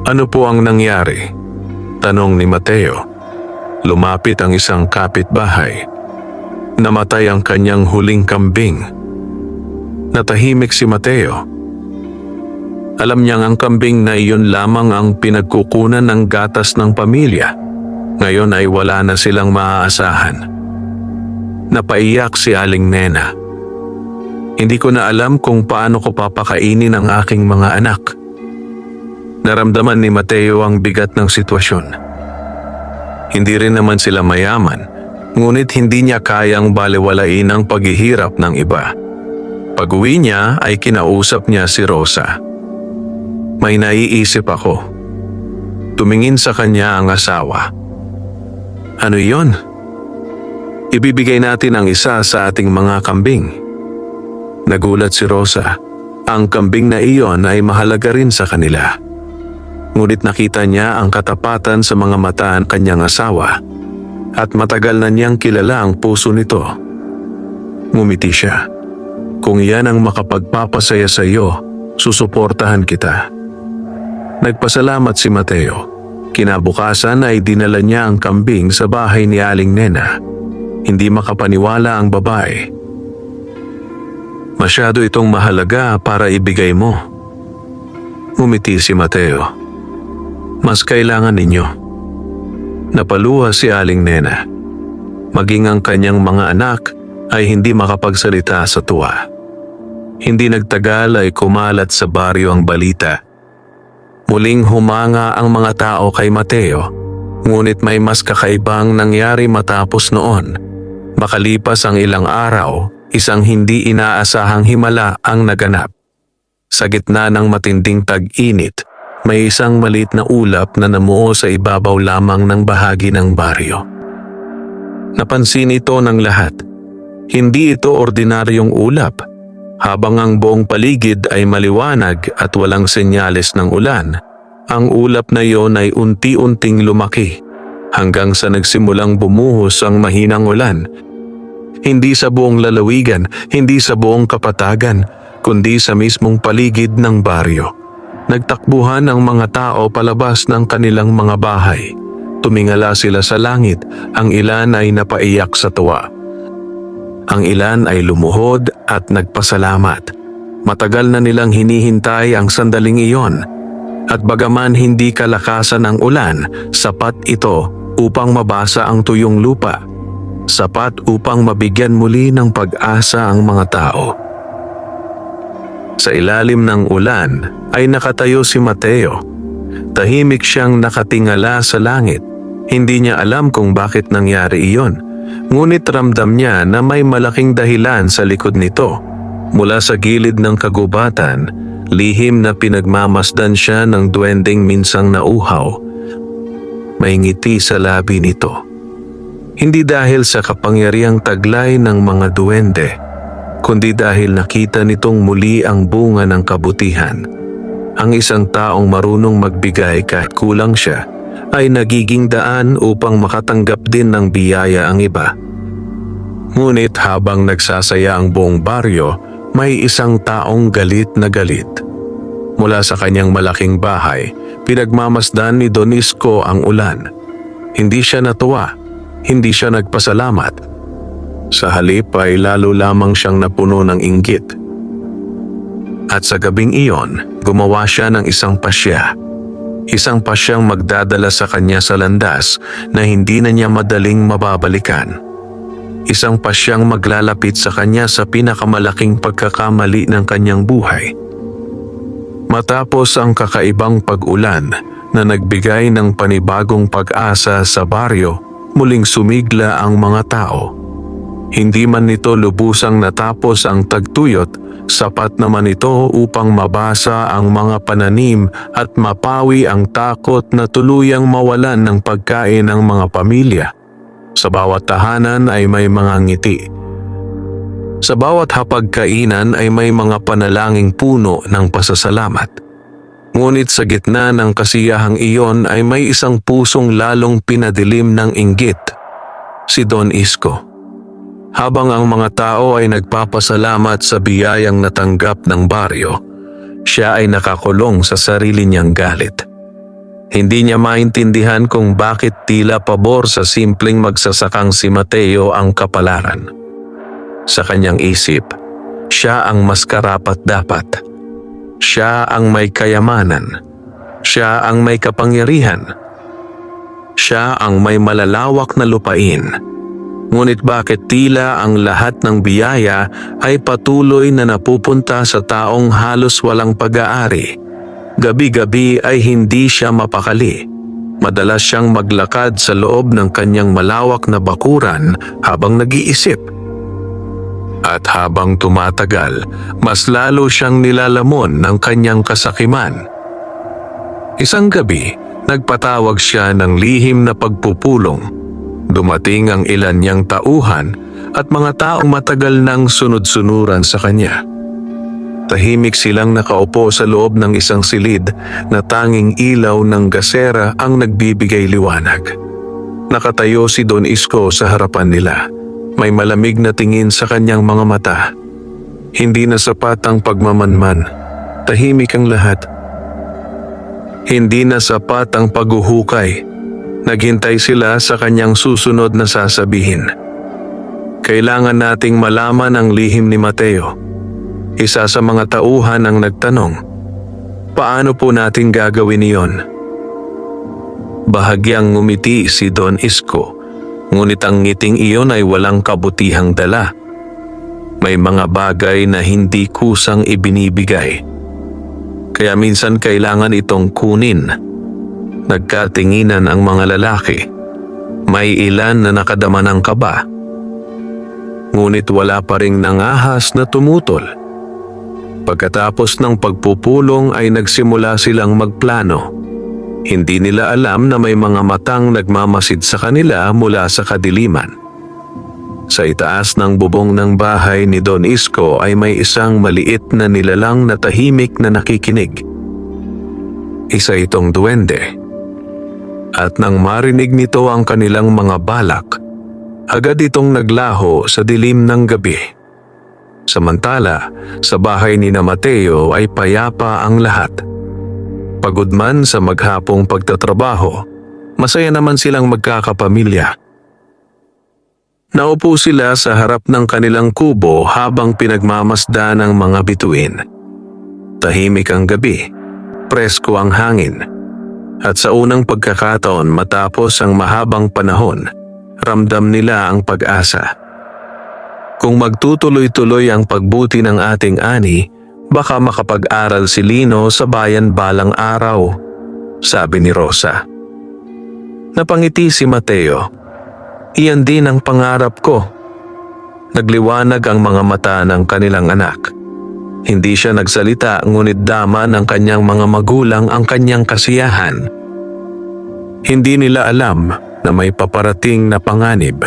"Ano po ang nangyari?" tanong ni Mateo. Lumapit ang isang kapitbahay. Namatay ang kanyang huling kambing. Natahimik si Mateo. Alam niyang ang kambing na iyon lamang ang pinagkukunan ng gatas ng pamilya. Ngayon ay wala na silang maaasahan. Napaiyak si Aling Nena. "Hindi ko na alam kung paano ko papakainin ang aking mga anak." Naramdaman ni Mateo ang bigat ng sitwasyon. Hindi rin naman sila mayaman, ngunit hindi niya kayang balewalain ang paghihirap ng iba. Pag-uwi niya ay kinausap niya si Rosa. "May naiisip ako." Tumingin sa kanya ang asawa. "Ano yon?" "Ibibigay natin ang isa sa ating mga kambing." Nagulat si Rosa. Ang kambing na iyon ay mahalaga rin sa kanila. Ngunit nakita niya ang katapatan sa mga mata ng kanyang asawa at matagal na niyang kilala ang puso nito. Ngumiti siya. "Kung yan ang makapagpapasaya sa iyo, susuportahan kita." Nagpasalamat si Mateo. Kinabukasan ay dinala niya ang kambing sa bahay ni Aling Nena. Hindi makapaniwala ang babae. "Masyado itong mahalaga para ibigay mo." Ngumiti si Mateo. "Mas kailangan ninyo." Napaluha si Aling Nena. Maging ang kanyang mga anak ay hindi makapagsalita sa tuwa. Hindi nagtagal ay kumalat sa baryo ang balita. Muling humanga ang mga tao kay Mateo, ngunit may mas kakaibang nangyari matapos noon. Makalipas ang ilang araw, isang hindi inaasahang himala ang naganap. Sa gitna ng matinding tag-init, may isang maliit na ulap na namuo sa ibabaw lamang ng bahagi ng baryo. Napansin ito ng lahat. Hindi ito ordinaryong ulap. Habang ang buong paligid ay maliwanag at walang senyales ng ulan, ang ulap na iyon ay unti-unting lumaki hanggang sa nagsimulang bumuhos ang mahinang ulan. Hindi sa buong lalawigan, hindi sa buong kapatagan, kundi sa mismong paligid ng baryo. Nagtakbuhan ang mga tao palabas ng kanilang mga bahay. Tumingala sila sa langit, ang ilan ay napaiyak sa tuwa. Ang ilan ay lumuhod at nagpasalamat. Matagal na nilang hinihintay ang sandaling iyon. At bagaman hindi kalakasan ang ulan, sapat ito upang mabasa ang tuyong lupa. Sapat upang mabigyan muli ng pag-asa ang mga tao. Sa ilalim ng ulan ay nakatayo si Mateo. Tahimik siyang nakatingala sa langit. Hindi niya alam kung bakit nangyari iyon. Ngunit ramdam niya na may malaking dahilan sa likod nito. Mula sa gilid ng kagubatan, lihim na pinagmamasdan siya ng duwending minsang nauhaw. May ngiti sa labi nito. Hindi dahil sa kapangyarihang taglay ng mga duwende, kundi dahil nakita nitong muli ang bunga ng kabutihan. Ang isang taong marunong magbigay kahit kulang siya, ay nagiging daan upang makatanggap din ng biyaya ang iba. Ngunit habang nagsasaya ang buong baryo, may isang taong galit na galit. Mula sa kanyang malaking bahay, pinagmamasdan ni Don Isko ang ulan. Hindi siya natuwa, hindi siya nagpasalamat. Sa halip ay lalo lamang siyang napuno ng inggit. At sa gabing iyon, gumawa siya ng isang pasya. Isang pasyang magdadala sa kanya sa landas na hindi na niya madaling mababalikan. Isang pasyang maglalapit sa kanya sa pinakamalaking pagkakamali ng kanyang buhay. Matapos ang kakaibang pag-ulan na nagbigay ng panibagong pag-asa sa baryo, muling sumigla ang mga tao. Hindi man nito lubusang natapos ang tagtuyot, Sapat naman ito upang mabasa ang mga pananim at mapawi ang takot na tuluyang mawalan ng pagkain ng mga pamilya. Sa bawat tahanan ay may mga ngiti. Sa bawat hapagkainan ay may mga panalangin puno ng pasasalamat. Ngunit sa gitna ng kasiyahang iyon ay may isang pusong lalong pinadilim ng inggit, si Don Isko. Habang ang mga tao ay nagpapasalamat sa biyayang natanggap ng baryo, siya ay nakakulong sa sarili niyang galit. Hindi niya maintindihan kung bakit tila pabor sa simpleng magsasakang si Mateo ang kapalaran. Sa kanyang isip, siya ang mas karapat-dapat. Siya ang may kayamanan. Siya ang may kapangyarihan. Siya ang may malalawak na lupain. Ngunit bakit tila ang lahat ng biyaya ay patuloy na napupunta sa taong halos walang pag-aari? Gabi-gabi ay hindi siya mapakali. Madalas siyang maglakad sa loob ng kanyang malawak na bakuran habang nag-iisip. At habang tumatagal, mas lalo siyang nilalamon ng kanyang kasakiman. Isang gabi, nagpatawag siya ng lihim na pagpupulong. Dumating ang ilan niyang tauhan at mga taong matagal nang sunod-sunuran sa kanya. Tahimik silang nakaupo sa loob ng isang silid na tanging ilaw ng gasera ang nagbibigay liwanag. Nakatayo si Don Isko sa harapan nila. May malamig na tingin sa kanyang mga mata. Hindi na sapat ang pagmamanman. Tahimik ang lahat. Hindi na sapat ang paghuhukay. Naghintay sila sa kanyang susunod na sasabihin. Kailangan nating malaman ang lihim ni Mateo. Isa sa mga tauhan ang nagtanong, paano po natin gagawin iyon? Bahagyang ngumiti si Don Isko, ngunit ang ngiting iyon ay walang kabutihang dala. May mga bagay na hindi kusang ibinibigay. Kaya minsan kailangan itong kunin. Nagkatinginan ang mga lalaki. May ilan na nakadama ng kaba. Ngunit wala pa ring nangahas na tumutol. Pagkatapos ng pagpupulong ay nagsimula silang magplano. Hindi nila alam na may mga matang nagmamasid sa kanila mula sa kadiliman. Sa itaas ng bubong ng bahay ni Don Isko ay may isang maliit na nilalang na tahimik na nakikinig. Isa itong duwende. At nang marinig nito ang kanilang mga balak, agad itong naglaho sa dilim ng gabi. Samantala, sa bahay ni na Mateo ay payapa ang lahat. Pagod man sa maghapong pagtatrabaho, masaya naman silang magkakapamilya. Naupo sila sa harap ng kanilang kubo habang pinagmamasda ng mga bituin. Tahimik ang gabi, presko ang hangin. At sa unang pagkakataon matapos ang mahabang panahon, ramdam nila ang pag-asa. Kung magtutuloy-tuloy ang pagbuti ng ating ani, baka makapag-aral si Lino sa bayan balang araw, sabi ni Rosa. Napangiti si Mateo. Iyan din ang pangarap ko. Nagliwanag ang mga mata ng kanilang anak. Hindi siya nagsalita ngunit dama ng kanyang mga magulang ang kanyang kasiyahan. Hindi nila alam na may paparating na panganib.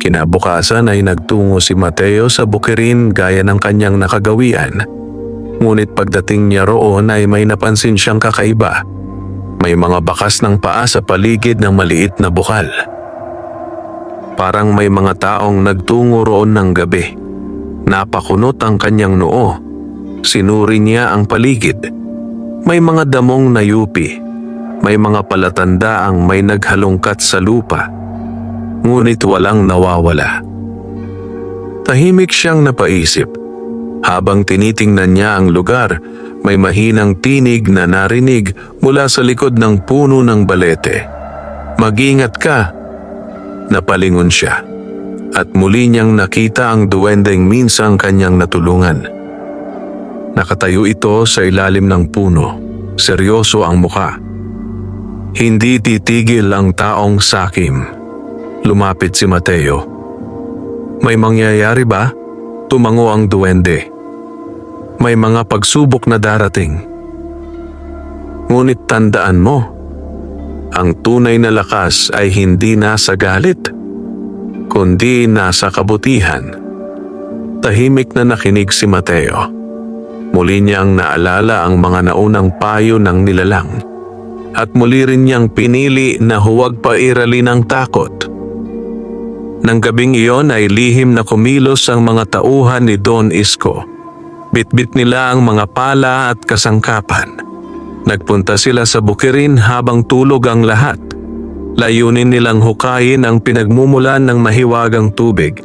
Kinabukasan ay nagtungo si Mateo sa bukirin gaya ng kanyang nakagawian. Ngunit pagdating niya roon ay may napansin siyang kakaiba. May mga bakas ng paa sa paligid ng maliit na bukal. Parang may mga taong nagtungo roon ng gabi. Napakunot ang kanyang noo. Sinuri niya ang paligid. May mga damong nayupi. May mga palatanda ang may naghalungkat sa lupa. Ngunit walang nawawala. Tahimik siyang napaisip. Habang tinitingnan niya ang lugar, may mahinang tinig na narinig mula sa likod ng puno ng balete. Mag-ingat ka! Napalingon siya. At muli niyang nakita ang duwendeng minsang kanyang natulungan. Nakatayo ito sa ilalim ng puno. Seryoso ang muka. Hindi titigil ang taong sakim. Lumapit si Mateo. May mangyayari ba? Tumango ang duwende. May mga pagsubok na darating. Ngunit tandaan mo, ang tunay na lakas ay hindi nasa galit, kundi nasa kabutihan. Tahimik na nakinig si Mateo. Muli niyang naalala ang mga naunang payo ng nilalang. At muli rin niyang pinili na huwag pairalin ang takot. Nang gabing iyon ay lihim na kumilos ang mga tauhan ni Don Isko. Bitbit nila ang mga pala at kasangkapan. Nagpunta sila sa bukirin habang tulog ang lahat. Layunin nilang hukayin ang pinagmumulan ng mahiwagang tubig.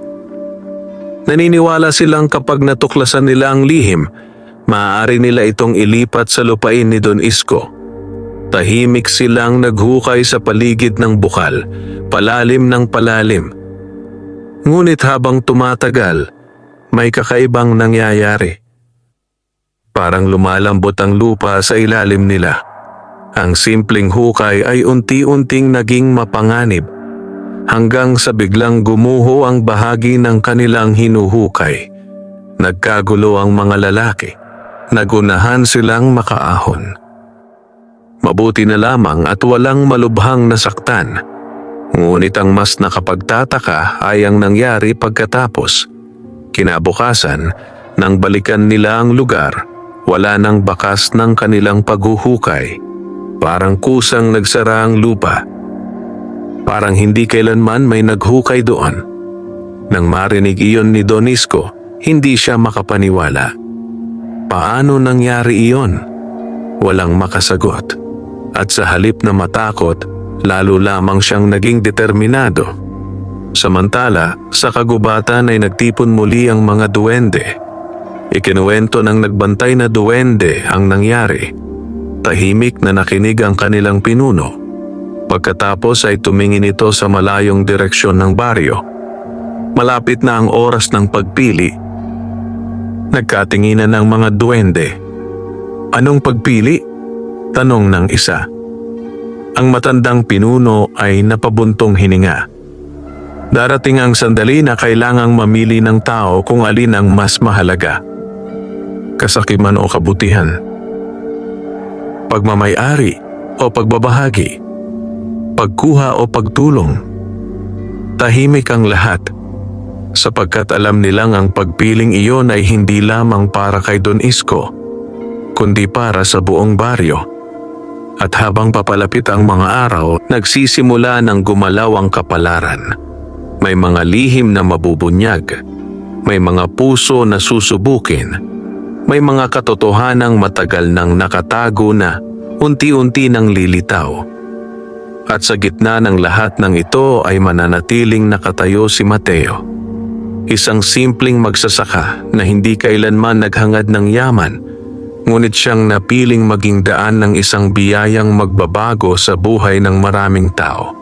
Naniniwala silang kapag natuklasan nila ang lihim, maaari nila itong ilipat sa lupain ni Don Isko. Tahimik silang naghukay sa paligid ng bukal, palalim ng palalim. Ngunit habang tumatagal, may kakaibang nangyayari. Parang lumalambot ang lupa sa ilalim nila. Ang simpleng hukay ay unti-unting naging mapanganib, hanggang sa biglang gumuho ang bahagi ng kanilang hinuhukay. Nagkagulo ang mga lalaki. Nagunahan silang makaahon. Mabuti na lamang at walang malubhang nasaktan. Ngunit ang mas nakapagtataka ay ang nangyari pagkatapos. Kinabukasan, nang balikan nila ang lugar, wala nang bakas ng kanilang paghuhukay. Parang kusang nagsara ang lupa. Parang hindi kailanman may naghukay doon. Nang marinig iyon ni Don Isko, hindi siya makapaniwala. Paano nangyari iyon? Walang makasagot. At sa halip na matakot, lalo lamang siyang naging determinado. Samantala, sa kagubatan ay nagtipon muli ang mga duwende. Ikinuwento ng nagbantay na duwende ang nangyari. Tahimik na nakinig ang kanilang pinuno. Pagkatapos ay tumingin ito sa malayong direksyon ng baryo. Malapit na ang oras ng pagpili. Nagkatinginan ng mga duwende. Anong pagpili? Tanong ng isa. Ang matandang pinuno ay napabuntong hininga. Darating ang sandali na kailangang mamili ng tao kung alin ang mas mahalaga. Kasakiman o kabutihan. Pagmamay-ari o pagbabahagi. Pagkuha o pagtulong. Tahimik ang lahat, sapagkat alam nilang ang pagpiling iyon ay hindi lamang para kay Don Isko, kundi para sa buong baryo. At habang papalapit ang mga araw, nagsisimula ng gumalaw ang kapalaran. May mga lihim na mabubunyag. May mga puso na susubukin. May mga katotohanang matagal nang nakatago na unti-unti nang lilitaw. At sa gitna ng lahat ng ito ay mananatiling nakatayo si Mateo. Isang simpleng magsasaka na hindi kailanman naghangad ng yaman, ngunit siyang napiling maging daan ng isang biyayang magbabago sa buhay ng maraming tao.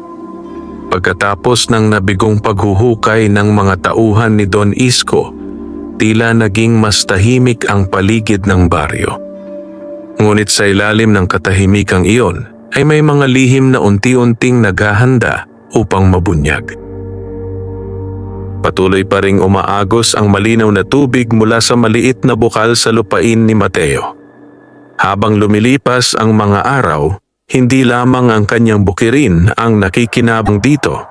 Pagkatapos ng nabigong paghuhukay ng mga tauhan ni Don Isko, tila naging mas tahimik ang paligid ng baryo. Ngunit sa ilalim ng katahimikang iyon ay may mga lihim na unti-unting naghahanda upang mabunyag. Patuloy pa ring umaagos ang malinaw na tubig mula sa maliit na bukal sa lupain ni Mateo. Habang lumilipas ang mga araw, hindi lamang ang kanyang bukirin ang nakikinabang dito.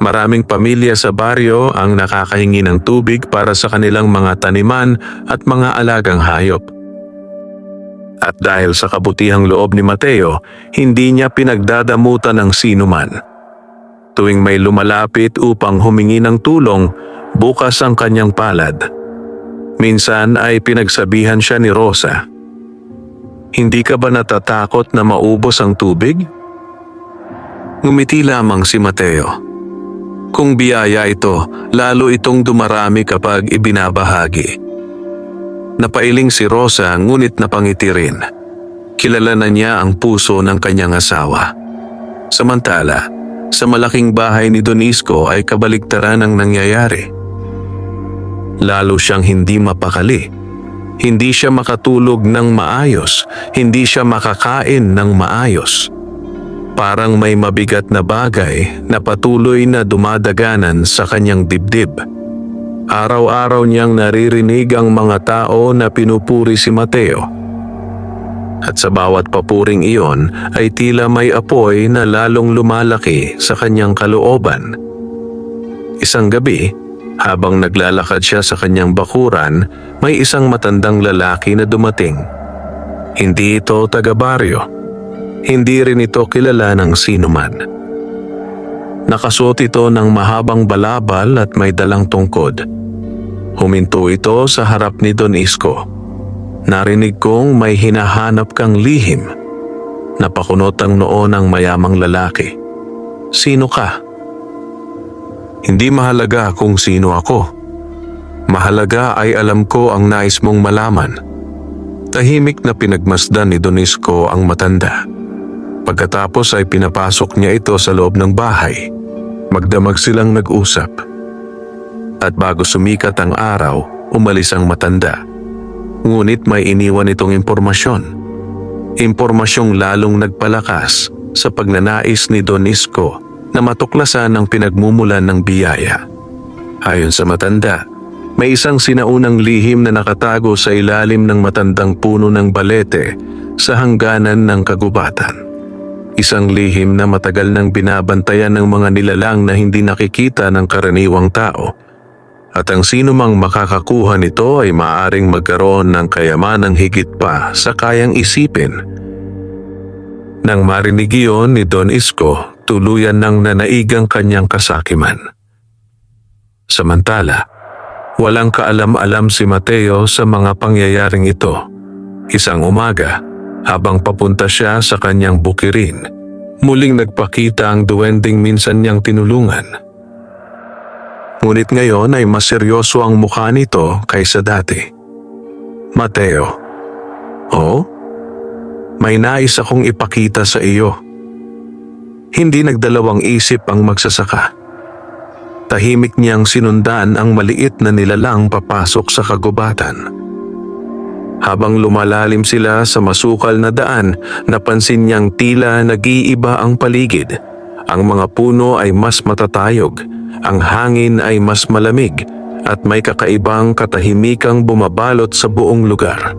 Maraming pamilya sa baryo ang nakakahingi ng tubig para sa kanilang mga taniman at mga alagang hayop. At dahil sa kabutihang loob ni Mateo, hindi niya pinagdadamutan ng sinuman. Tuwing may lumalapit upang humingi ng tulong, bukas ang kanyang palad. Minsan ay pinagsabihan siya ni Rosa, "Hindi ka ba natatakot na maubos ang tubig?" Ngumiti lamang si Mateo. Kung biyaya ito, lalo itong dumarami kapag ibinabahagi. Napailing si Rosa ngunit napangiti rin. Kilala na niya ang puso ng kanyang asawa. Samantala, sa malaking bahay ni Don Isko ay kabaligtaran ang nangyayari. Lalo siyang hindi mapakali. Hindi siya makatulog ng maayos. Hindi siya makakain ng maayos. Parang may mabigat na bagay na patuloy na dumadaganan sa kanyang dibdib. Araw-araw niyang naririnig ang mga tao na pinupuri si Mateo. At sa bawat papuring iyon ay tila may apoy na lalong lumalaki sa kanyang kalooban. Isang gabi, habang naglalakad siya sa kanyang bakuran, may isang matandang lalaki na dumating. Hindi ito taga-baryo. Hindi rin ito kilala ng sinuman. Nakasuot ito ng mahabang balabal at may dalang tungkod. Huminto ito sa harap ni Don Isko. Narinig kong may hinahanap kang lihim. Napakunot ang noo ng mayamang lalaki. Sino ka? Hindi mahalaga kung sino ako. Mahalaga ay alam ko ang nais mong malaman. Tahimik na pinagmasdan ni Don Isko ang matanda. Pagkatapos ay pinapasok niya ito sa loob ng bahay. Magdamag silang nag-usap. At bago sumikat ang araw, umalis ang matanda. Ngunit may iniwan itong impormasyon. Impormasyong lalong nagpalakas sa pagnanais ni Don Isko na matuklasan ang pinagmumulan ng biyaya. Ayon sa matanda, may isang sinaunang lihim na nakatago sa ilalim ng matandang puno ng balete sa hangganan ng kagubatan. Isang lihim na matagal nang binabantayan ng mga nilalang na hindi nakikita ng karaniwang tao. At ang sino mang makakakuha nito ay maaaring magkaroon ng kayamanang higit pa sa kayang isipin. Nang marinig iyon ni Don Isko, tuluyan nang nanaigang kanyang kasakiman. Samantala, walang kaalam-alam si Mateo sa mga pangyayaring ito. Isang umaga, habang papunta siya sa kanyang bukirin, muling nagpakita ang duwending minsan niyang tinulungan. Ngunit ngayon ay mas seryoso ang mukha nito kaysa dati. Mateo, oh? May nais akong ipakita sa iyo. Hindi nagdalawang isip ang magsasaka. Tahimik niyang sinundan ang maliit na nilalang papasok sa kagubatan. Habang lumalalim sila sa masukal na daan, napansin niyang tila nag-iiba ang paligid. Ang mga puno ay mas matatayog, ang hangin ay mas malamig, at may kakaibang katahimikang bumabalot sa buong lugar.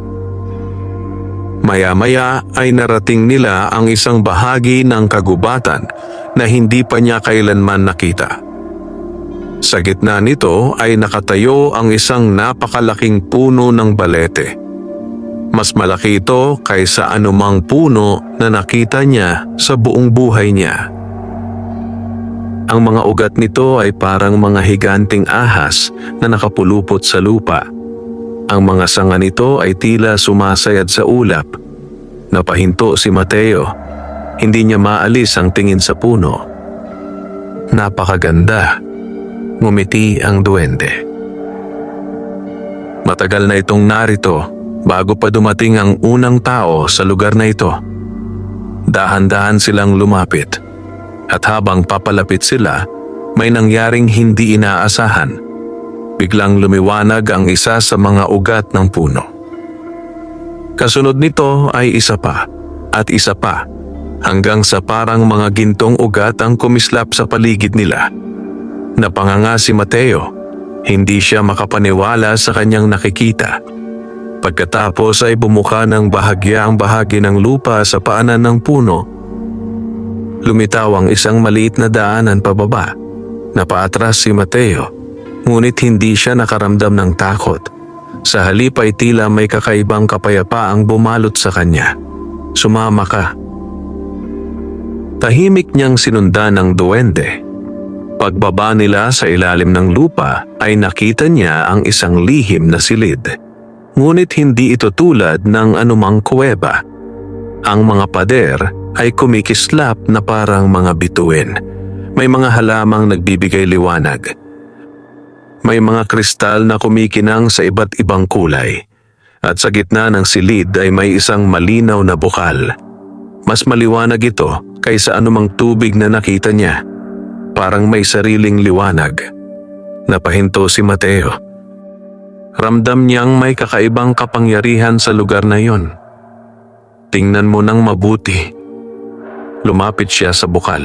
Maya-maya ay narating nila ang isang bahagi ng kagubatan na hindi pa niya kailanman nakita. Sa gitna nito ay nakatayo ang isang napakalaking puno ng balete. Mas malaki ito kaysa anumang puno na nakita niya sa buong buhay niya. Ang mga ugat nito ay parang mga higanting ahas na nakapulupot sa lupa. Ang mga sanga nito ay tila sumasayad sa ulap. Napahinto si Mateo. Hindi niya maalis ang tingin sa puno. Napakaganda. Ngumiti ang duwende. Matagal na itong narito bago pa dumating ang unang tao sa lugar na ito. Dahan-dahan silang lumapit. At habang papalapit sila, may nangyaring hindi inaasahan. Biglang lumiwanag ang isa sa mga ugat ng puno. Kasunod nito ay isa pa at isa pa, hanggang sa parang mga gintong ugat ang kumislap sa paligid nila. Napanganga si Mateo. Hindi siya makapaniwala sa kanyang nakikita. Pagkatapos ay bumuka ng bahagya ang bahagi ng lupa sa paanan ng puno. Lumitaw ang isang maliit na daanan pababa. Napaatras si Mateo, ngunit hindi siya nakaramdam ng takot. Sa halip ay tila may kakaibang kapayapaang bumalot sa kanya. Sumama ka. Tahimik niyang sinundan ng duwende. Pagbaba nila sa ilalim ng lupa ay nakita niya ang isang lihim na silid. Ngunit hindi ito tulad ng anumang kuweba. Ang mga pader ay kumikislap na parang mga bituin. May mga halamang nagbibigay liwanag. May mga kristal na kumikinang sa iba't ibang kulay. At sa gitna ng silid ay may isang malinaw na bukal. Mas maliwanag ito kaysa anumang tubig na nakita niya. Parang may sariling liwanag. Napahinto si Mateo. Ramdam niyang may kakaibang kapangyarihan sa lugar na iyon. Tingnan mo nang mabuti. Lumapit siya sa bukal.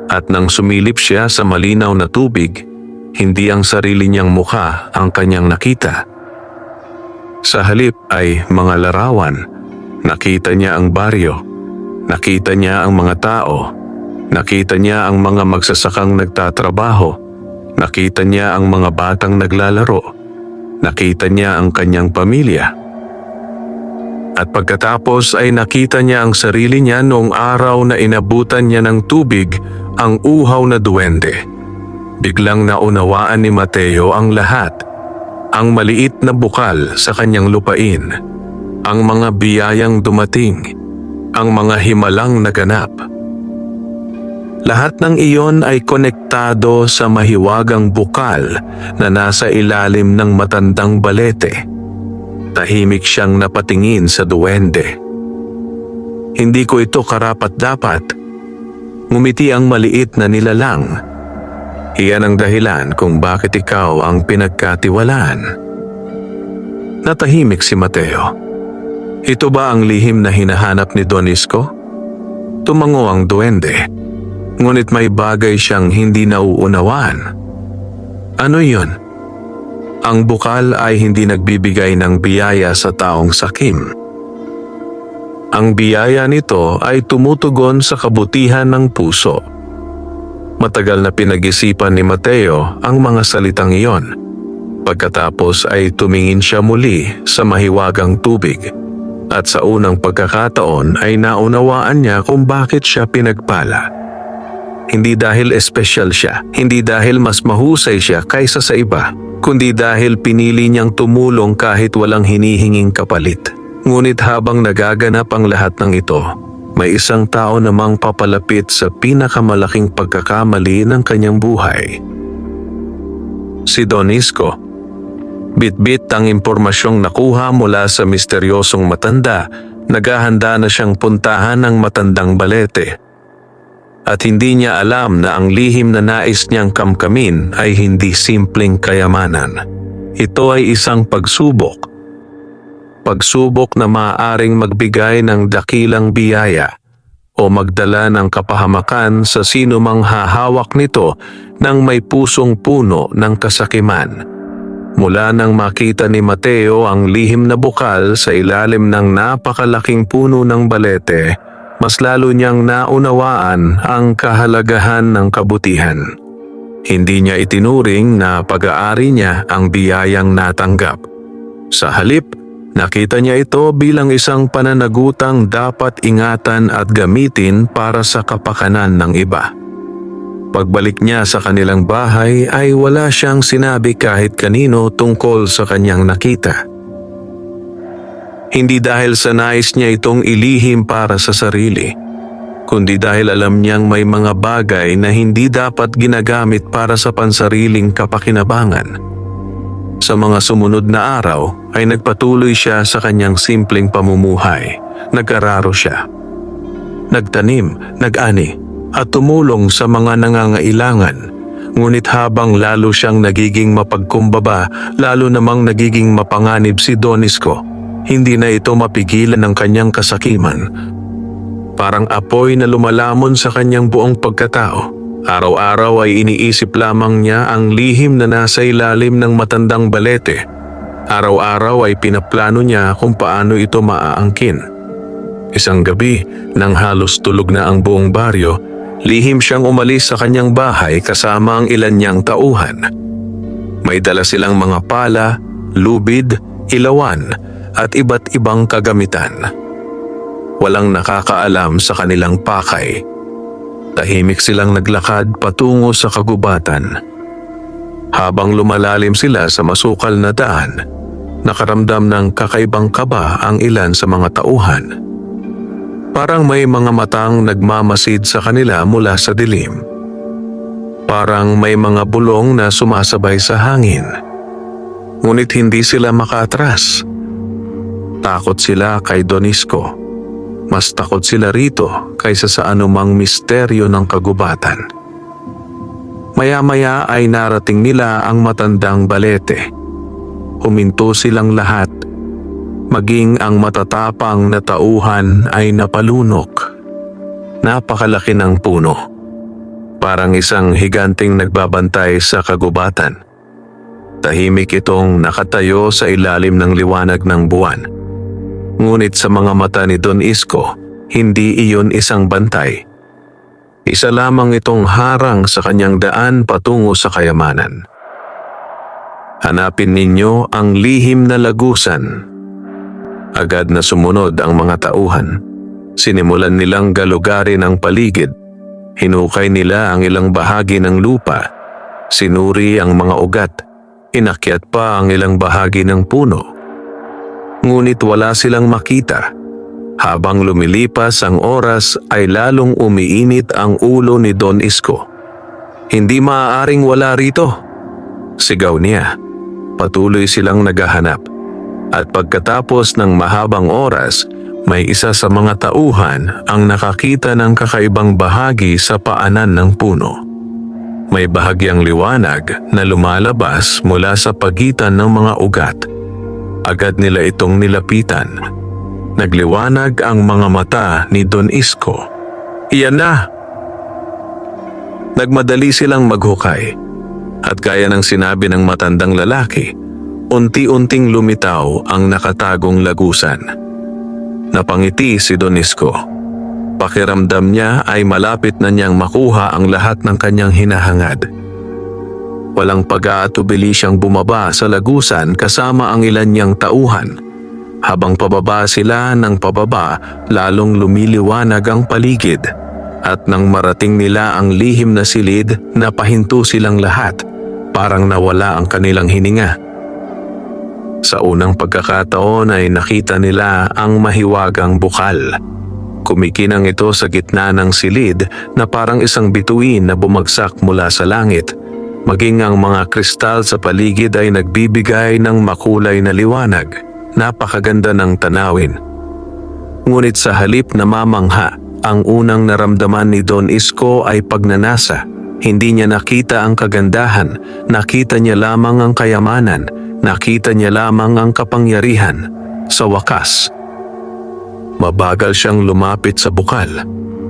At nang sumilip siya sa malinaw na tubig, Hindi ang sarili niyang mukha ang kanyang nakita. Sa halip ay mga larawan. Nakita niya ang baryo. Nakita niya ang mga tao. Nakita niya ang mga magsasakang nagtatrabaho. Nakita niya ang mga batang naglalaro. Nakita niya ang kanyang pamilya. At pagkatapos ay nakita niya ang sarili niya noong araw na inabutan niya ng tubig ang uhaw na duwende. Biglang naunawaan ni Mateo ang lahat. Ang maliit na bukal sa kanyang lupain. Ang mga biyayang dumating. Ang mga himalang naganap. Lahat ng iyon ay konektado sa mahiwagang bukal na nasa ilalim ng matandang balete. Tahimik siyang napatingin sa duwende. Hindi ko ito karapat-dapat. Ngumiti ang maliit na nilalang. Iyan ang dahilan kung bakit ikaw ang pinagkatiwalaan. Natahimik si Mateo. Ito ba ang lihim na hinahanap ni Don Isko? Tumango ang duwende. Ngunit may bagay siyang hindi nauunawaan. Ano yun? Ang bukal ay hindi nagbibigay ng biyaya sa taong sakim. Ang biyaya nito ay tumutugon sa kabutihan ng puso. Matagal na pinag-isipan ni Mateo ang mga salitang iyon. Pagkatapos ay tumingin siya muli sa mahiwagang tubig. At sa unang pagkakataon ay naunawaan niya kung bakit siya pinagpala. Hindi dahil espesyal siya, hindi dahil mas mahusay siya kaysa sa iba, kundi dahil pinili niyang tumulong kahit walang hinihinging kapalit. Ngunit habang nagaganap ang lahat ng ito, may isang tao namang papalapit sa pinakamalaking pagkakamali ng kanyang buhay. Si Don Isko. Bit-bit ang impormasyong nakuha mula sa misteryosong matanda, naghahanda na siyang puntahan ng matandang balete. At hindi niya alam na ang lihim na nais niyang kamkamin ay hindi simpleng kayamanan. Ito ay isang pagsubok. Pagsubok na maaaring magbigay ng dakilang biyaya o magdala ng kapahamakan sa sino mang hahawak nito nang may pusong puno ng kasakiman. Mula nang makita ni Mateo ang lihim na bukal sa ilalim ng napakalaking puno ng balete, mas lalo niyang naunawaan ang kahalagahan ng kabutihan. Hindi niya itinuring na pag-aari niya ang biyayang natanggap. Sa halip, nakita niya ito bilang isang pananagutang dapat ingatan at gamitin para sa kapakanan ng iba. Pagbalik niya sa kanilang bahay ay wala siyang sinabi kahit kanino tungkol sa kanyang nakita. Hindi dahil sa nais niya itong ilihim para sa sarili, kundi dahil alam niyang may mga bagay na hindi dapat ginagamit para sa pansariling kapakinabangan. Sa mga sumunod na araw ay nagpatuloy siya sa kanyang simpleng pamumuhay. Nag-araro siya. Nagtanim, nag-ani, at tumulong sa mga nangangailangan. Ngunit habang lalo siyang nagiging mapagkumbaba, lalo namang nagiging mapanganib si Don Isko. Hindi na ito mapigilan ng kanyang kasakiman. Parang apoy na lumalamon sa kanyang buong pagkatao. Araw-araw ay iniisip lamang niya ang lihim na nasa ilalim ng matandang balete. Araw-araw ay pinaplano niya kung paano ito maaangkin. Isang gabi, nang halos tulog na ang buong baryo, lihim siyang umalis sa kanyang bahay kasama ang ilan niyang tauhan. May dala silang mga pala, lubid, ilawan, at iba't ibang kagamitan. Walang nakakaalam sa kanilang pakay. Tahimik silang naglakad patungo sa kagubatan. Habang lumalalim sila sa masukal na daan, nakaramdam ng kakaibang kaba ang ilan sa mga tauhan. Parang may mga matang nagmamasid sa kanila mula sa dilim. Parang may mga bulong na sumasabay sa hangin. Ngunit hindi sila makaatras. Takot sila kay Don Isko. Mas takot sila rito kaysa sa anumang misteryo ng kagubatan. Maya-maya ay narating nila ang matandang balete. Huminto silang lahat. Maging ang matatapang na tauhan ay napalunok. Napakalaki ng puno. parang isang higanting nagbabantay sa kagubatan. Tahimik itong nakatayo sa ilalim ng liwanag ng buwan. Ngunit sa mga mata ni Don Isko, hindi iyon isang bantay. Isa lamang itong harang sa kanyang daan patungo sa kayamanan. Hanapin ninyo ang lihim na lagusan. Agad na sumunod ang mga tauhan. Sinimulan nilang galugarin ang paligid. Hinukay nila ang ilang bahagi ng lupa. Sinuri ang mga ugat. Inakyat pa ang ilang bahagi ng puno. Ngunit wala silang makita. Habang lumilipas ang oras ay lalong umiinit ang ulo ni Don Isko. Hindi maaaring wala rito, sigaw niya. Patuloy silang naghahanap. At pagkatapos ng mahabang oras, may isa sa mga tauhan ang nakakita ng kakaibang bahagi sa paanan ng puno. May bahagyang liwanag na lumalabas mula sa pagitan ng mga ugat. Agad nila itong nilapitan. Nagliwanag ang mga mata ni Don Isko. Iyan na! Nagmadali silang maghukay. At gaya ng sinabi ng matandang lalaki, unti-unting lumitaw ang nakatagong lagusan. Napangiti si Don Isko. Pakiramdam niya ay malapit na niyang makuha ang lahat ng kanyang hinahangad. Walang pag-aatubili siyang bumaba sa lagusan kasama ang ilan niyang tauhan. Habang pababa sila ng pababa, lalong lumiliwanag ang paligid. At nang marating nila ang lihim na silid, napahinto silang lahat. Parang nawala ang kanilang hininga. Sa unang pagkakataon ay nakita nila ang mahiwagang bukal. Kumikinang ito sa gitna ng silid na parang isang bituin na bumagsak mula sa langit. Maging ang mga kristal sa paligid ay nagbibigay ng makulay na liwanag. Napakaganda ng tanawin. Ngunit sa halip na mamangha, ang unang naramdaman ni Don Isko ay pagnanasa. Hindi niya nakita ang kagandahan, nakita niya lamang ang kayamanan, nakita niya lamang ang kapangyarihan. Sa wakas, mabagal siyang lumapit sa bukal.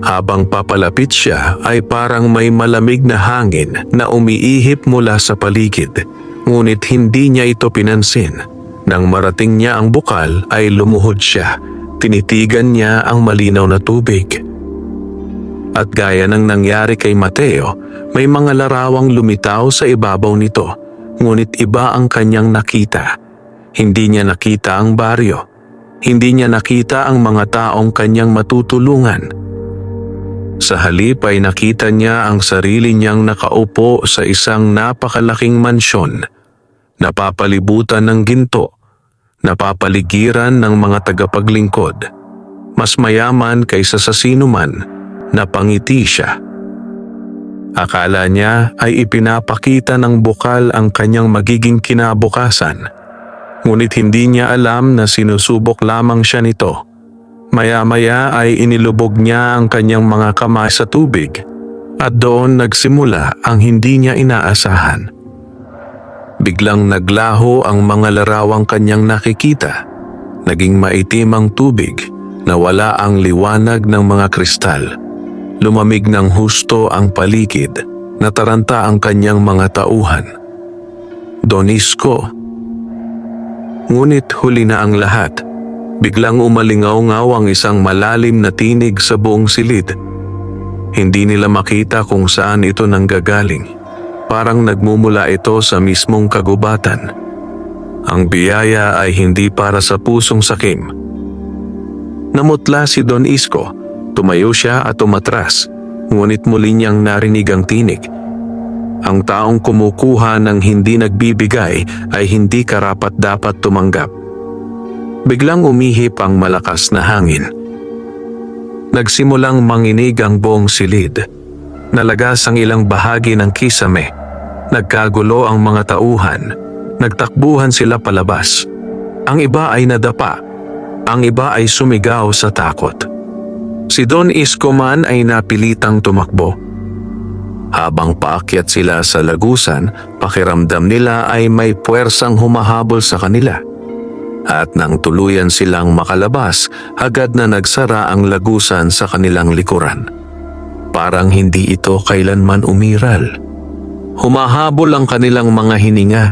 Habang papalapit siya ay parang may malamig na hangin na umiihip mula sa paligid. Ngunit hindi niya ito pinansin. Nang marating niya ang bukal ay lumuhod siya. Tinitigan niya ang malinaw na tubig. At gaya ng nangyari kay Mateo, may mga larawang lumitaw sa ibabaw nito. Ngunit iba ang kanyang nakita. Hindi niya nakita ang baryo. Hindi niya nakita ang mga taong kanyang matutulungan. Sa halip ay nakita niya ang sarili niyang nakaupo sa isang napakalaking mansyon. Napapalibutan ng ginto. Napapaligiran ng mga tagapaglingkod. Mas mayaman kaysa sa sinuman. Napangiti siya. Akala niya ay ipinapakita ng bukal ang kanyang magiging kinabukasan. Ngunit hindi niya alam na sinusubok lamang siya nito. Maya-maya ay inilubog niya ang kanyang mga kamay sa tubig at doon nagsimula ang hindi niya inaasahan. Biglang naglaho ang mga larawang kanyang nakikita. Naging maitim ang tubig, nawala ang liwanag ng mga kristal. Lumamig ng husto ang paligid, nataranta ang kanyang mga tauhan. Don Isko. Ngunit huli na ang lahat. Biglang umalingaw-ngaw ang isang malalim na tinig sa buong silid. Hindi nila makita kung saan ito nanggagaling. Parang nagmumula ito sa mismong kagubatan. Ang biyaya ay hindi para sa pusong sakim. Namutla si Don Isko. Tumayo siya at umatras, ngunit muli niyang narinig ang tinig. Ang taong kumukuha ng hindi nagbibigay ay hindi karapat-dapat tumanggap. Biglang umihip ang malakas na hangin. Nagsimulang manginig ang buong silid. Nalagas ang ilang bahagi ng kisame. Nagkagulo ang mga tauhan. Nagtakbuhan sila palabas. Ang iba ay nadapa. Ang iba ay sumigaw sa takot. Si Don Isko man ay napilitang tumakbo. Habang paakyat sila sa lagusan, pakiramdam nila ay may puwersang humahabol sa kanila. At nang tuluyan silang makalabas, agad na nagsara ang lagusan sa kanilang likuran. Parang hindi ito kailanman umiral. Humahabol ang kanilang mga hininga.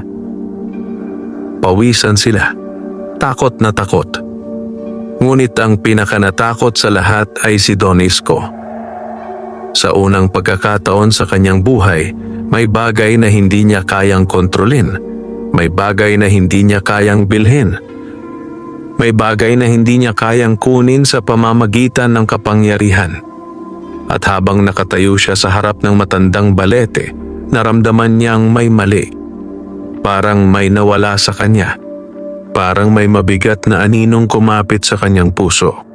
Pawisan sila, takot na takot. Ngunit ang pinakanatakot sa lahat ay si Don Isko. Sa unang pagkakataon sa kanyang buhay, may bagay na hindi niya kayang kontrolin. May bagay na hindi niya kayang bilhin. May bagay na hindi niya kayang kunin sa pamamagitan ng kapangyarihan. At habang nakatayo siya sa harap ng matandang balete, naramdaman niyang may mali. Parang may nawala sa kanya. Parang may mabigat na aninong kumapit sa kanyang puso.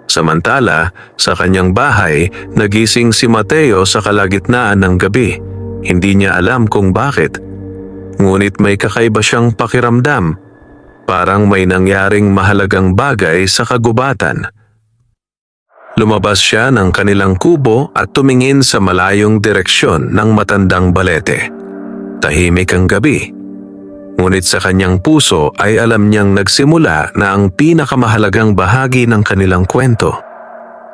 Samantala, sa kanyang bahay, nagising si Mateo sa kalagitnaan ng gabi. Hindi niya alam kung bakit. Ngunit may kakaiba siyang pakiramdam. Parang may nangyaring mahalagang bagay sa kagubatan. Lumabas siya ng kanilang kubo at tumingin sa malayong direksyon ng matandang balete. Tahimik ang gabi. Ngunit sa kanyang puso ay alam niyang nagsimula na ang pinakamahalagang bahagi ng kanilang kwento.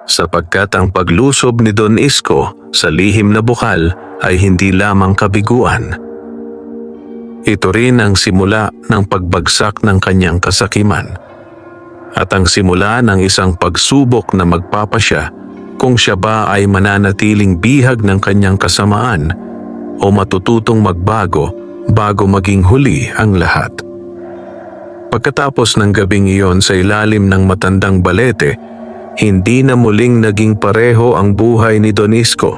Sapagkat ang paglusob ni Don Isko sa lihim na bukal ay hindi lamang kabiguan. Ito rin ang simula ng pagbagsak ng kanyang kasakiman. At ang simula ng isang pagsubok na magpapasya kung siya ba ay mananatiling bihag ng kanyang kasamaan o matututong magbago bago maging huli ang lahat. Pagkatapos ng gabing iyon sa ilalim ng matandang balete, hindi na muling naging pareho ang buhay ni Don Isko.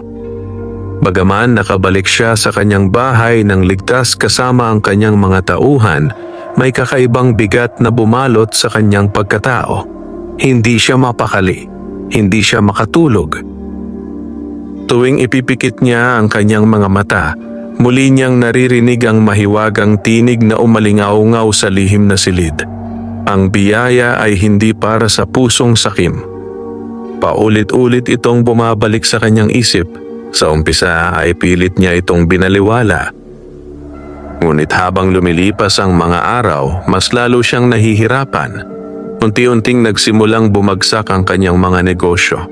Bagaman nakabalik siya sa kanyang bahay ng ligtas kasama ang kanyang mga tauhan, may kakaibang bigat na bumalot sa kanyang pagkatao. Hindi siya mapakali, hindi siya makatulog. Tuwing ipipikit niya ang kanyang mga mata, muli niyang naririnig ang mahiwagang tinig na umalingaw-ngaw sa lihim na silid. Ang biyaya ay hindi para sa pusong sakim. Paulit-ulit itong bumabalik sa kanyang isip. Sa umpisa ay pilit niya itong binaliwala. Ngunit habang lumilipas ang mga araw, mas lalo siyang nahihirapan. Unti-unting nagsimulang bumagsak ang kanyang mga negosyo.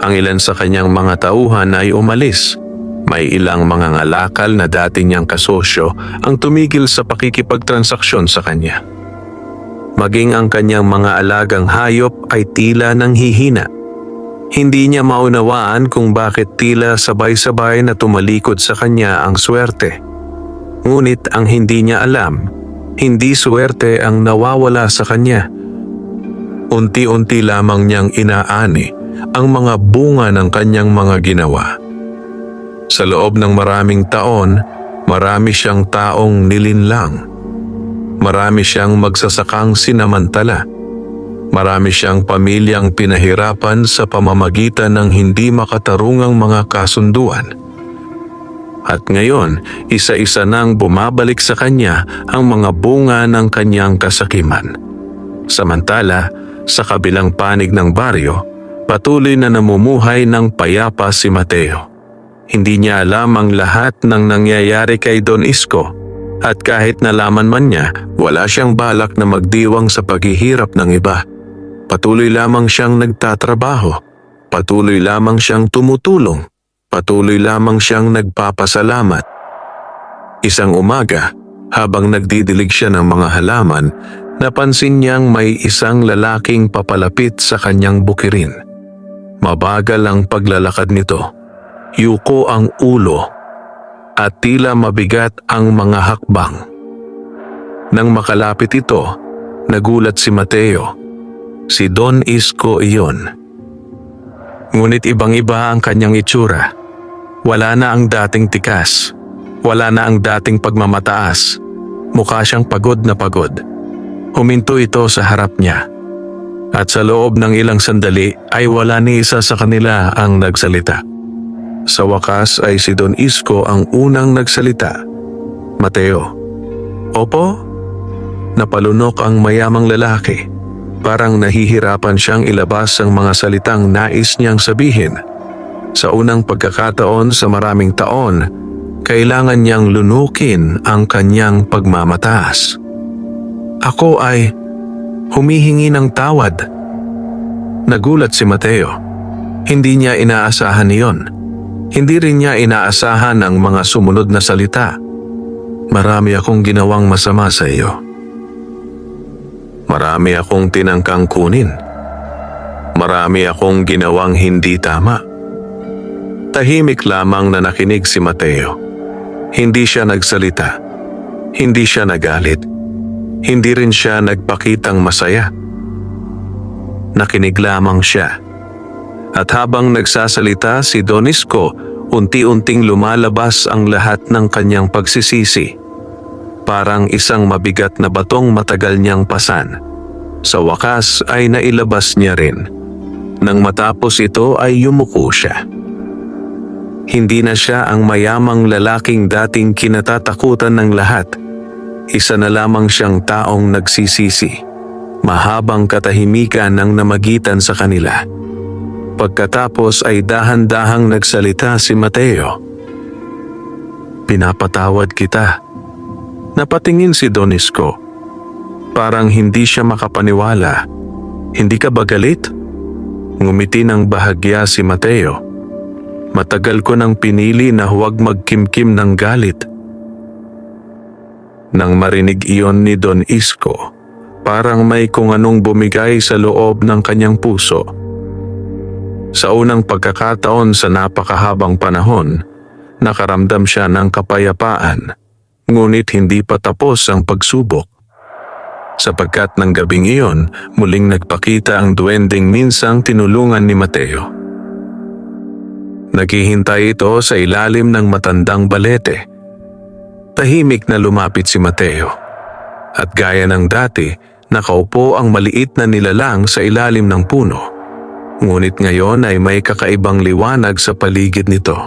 Ang ilan sa kanyang mga tauhan ay umalis. May ilang mga ngalakal na dati niyang kasosyo ang tumigil sa pakikipagtransaksyon sa kanya. Maging ang kanyang mga alagang hayop ay tila nang hihina. Hindi niya maunawaan kung bakit tila sabay-sabay na tumalikod sa kanya ang swerte. Ngunit ang hindi niya alam, hindi swerte ang nawawala sa kanya. Unti-unti lamang niyang inaani ang mga bunga ng kanyang mga ginawa. Sa loob ng maraming taon, marami siyang taong nilinlang. Marami siyang magsasakang sinamantala. Marami siyang pamilyang pinahirapan sa pamamagitan ng hindi makatarungang mga kasunduan. At ngayon, isa-isa nang bumabalik sa kanya ang mga bunga ng kanyang kasakiman. Samantala, sa kabilang panig ng baryo, patuloy na namumuhay ng payapa si Mateo. Hindi niya alam ang lahat ng nangyayari kay Don Isko, at kahit nalaman man niya, wala siyang balak na magdiwang sa paghihirap ng iba. Patuloy lamang siyang nagtatrabaho, patuloy lamang siyang tumutulong. Patuloy lamang siyang nagpapasalamat. Isang umaga, habang nagdidilig siya ng mga halaman, napansin niyang may isang lalaking papalapit sa kanyang bukirin. Mabagal ang paglalakad nito. Yuko ang ulo at tila mabigat ang mga hakbang. Nang makalapit ito, nagulat si Mateo. Si Don Isko iyon. Ngunit ibang-iba ang kanyang itsura. Wala na ang dating tikas. Wala na ang dating pagmamataas. Mukha siyang pagod na pagod. Huminto ito sa harap niya. At sa loob ng ilang sandali ay wala ni isa sa kanila ang nagsalita. Sa wakas ay si Don Isko ang unang nagsalita. Mateo. Opo? Napalunok ang mayamang lalaki. Parang nahihirapan siyang ilabas ang mga salitang nais niyang sabihin. Sa unang pagkakataon sa maraming taon, kailangan niyang lunukin ang kanyang pagmamataas. Ako ay humihingi ng tawad. Nagulat si Mateo. Hindi niya inaasahan iyon. Hindi rin niya inaasahan ang mga sumunod na salita. Marami akong ginawang masama sa iyo. Marami akong tinangkang kunin. Marami akong ginawang hindi tama. Tahimik lamang na nakinig si Mateo. Hindi siya nagsalita. Hindi siya nagalit. Hindi rin siya nagpakitang masaya. Nakinig lamang siya. At habang nagsasalita si Don Isko, unti-unting lumalabas ang lahat ng kanyang pagsisisi. Parang isang mabigat na batong matagal niyang pasan. Sa wakas ay nailabas niya rin. Nang matapos ito ay yumuko siya. Hindi na siya ang mayamang lalaking dating kinatatakutan ng lahat. Isa na lamang siyang taong nagsisisi. Mahabang katahimikan ang namagitan sa kanila. Pagkatapos ay dahan-dahang nagsalita si Mateo. Pinapatawad kita. Napatingin si Don Isko. Parang hindi siya makapaniwala. Hindi ka ba galit? Ngumiti ng bahagya si Mateo. Matagal ko nang pinili na huwag magkimkim ng galit. Nang marinig iyon ni Don Isko, parang may kung anong bumigay sa loob ng kanyang puso. Sa unang pagkakataon sa napakahabang panahon, nakaramdam siya ng kapayapaan, ngunit hindi pa tapos ang pagsubok. Sapagkat ng gabing iyon, muling nagpakita ang duwending minsang tinulungan ni Mateo. Naghihintay ito sa ilalim ng matandang balete. Tahimik na lumapit si Mateo. At gaya ng dati, nakaupo ang maliit na nilalang sa ilalim ng puno. Ngunit ngayon ay may kakaibang liwanag sa paligid nito.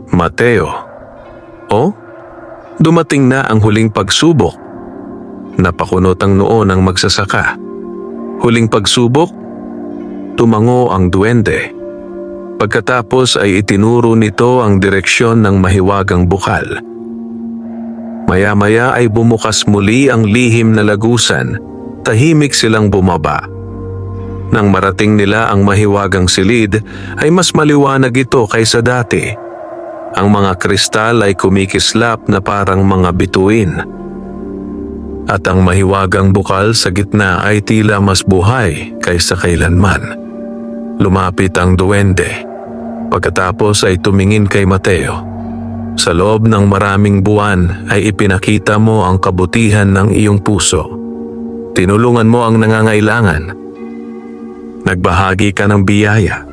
Mateo. Oh? Dumating na ang huling pagsubok. Napakunot ang noo ng magsasaka. Huling pagsubok? Tumango ang duwende. Pagkatapos ay itinuro nito ang direksyon ng mahiwagang bukal. Maya-maya ay bumukas muli ang lihim na lagusan. Tahimik silang bumaba. Nang marating nila ang mahiwagang silid, ay mas maliwanag ito kaysa dati. Ang mga kristal ay kumikislap na parang mga bituin. At ang mahiwagang bukal sa gitna ay tila mas buhay kaysa kailanman. Lumapit ang duwende. Pagkatapos ay tumingin kay Mateo. Sa loob ng maraming buwan ay ipinakita mo ang kabutihan ng iyong puso. Tinulungan mo ang nangangailangan. Nagbahagi ka ng biyaya.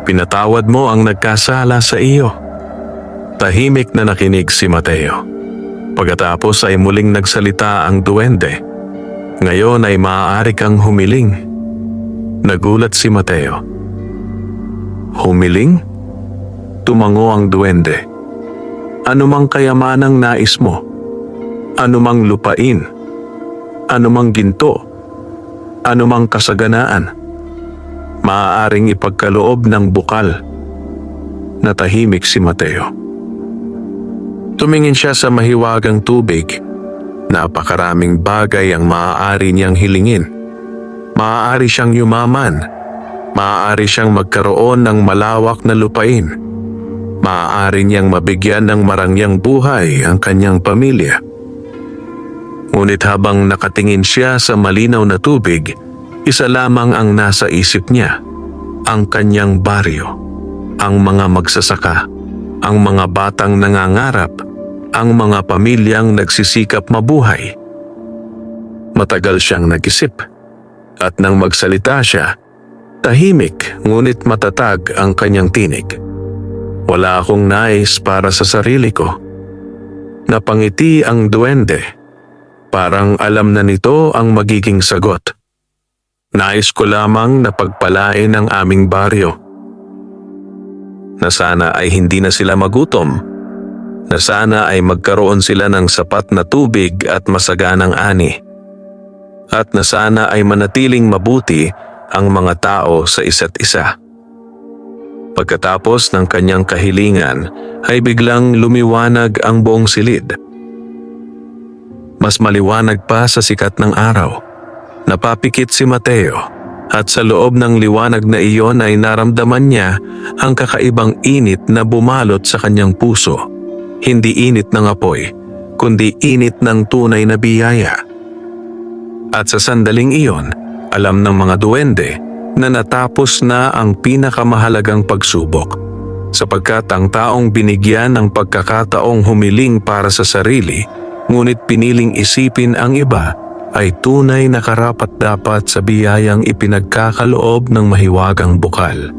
Pinatawad mo ang nagkasala sa iyo. Tahimik na nakinig si Mateo. Pagkatapos ay muling nagsalita ang duwende. Ngayon ay maaari kang humiling. Nagulat si Mateo. Humiling? Tumango ang duwende. Anumang kayamanang nais mo, anumang lupain, anumang ginto, anumang kasaganaan, maaaring ipagkaloob ng bukal. Natahimik si Mateo. Tumingin siya sa mahiwagang tubig. Napakaraming bagay ang maaari niyang hilingin. Maaari siyang yumaman. Maaari siyang magkaroon ng malawak na lupain. Maaari niyang mabigyan ng marangyang buhay ang kanyang pamilya. Ngunit habang nakatingin siya sa malinaw na tubig, isa lamang ang nasa isip niya, ang kanyang baryo, ang mga magsasaka, ang mga batang nangangarap, ang mga pamilyang nagsisikap mabuhay. Matagal siyang nag-isip, at nang magsalita siya, tahimik ngunit matatag ang kanyang tinig. Wala akong nais para sa sarili ko. Napangiti ang duwende. Parang alam na nito ang magiging sagot. Nais ko lamang na pagpalain ang aming baryo. Na sana ay hindi na sila magutom. Na sana ay magkaroon sila ng sapat na tubig at masaganang ani. At na sana ay manatiling mabuti ang mga tao sa isa't isa. Pagkatapos ng kanyang kahilingan ay biglang lumiwanag ang buong silid. Mas maliwanag pa sa sikat ng araw. Napapikit si Mateo At sa loob ng liwanag na iyon ay naramdaman niya ang kakaibang init na bumalot sa kanyang puso. Hindi init ng apoy, kundi init ng tunay na biyaya. At sa sandaling iyon, alam ng mga duwende na natapos na ang pinakamahalagang pagsubok, sapagkat ang taong binigyan ng pagkakataong humiling para sa sarili, ngunit piniling isipin ang iba, ay tunay na karapat-dapat sa biyayang ipinagkakaloob ng mahiwagang bukal.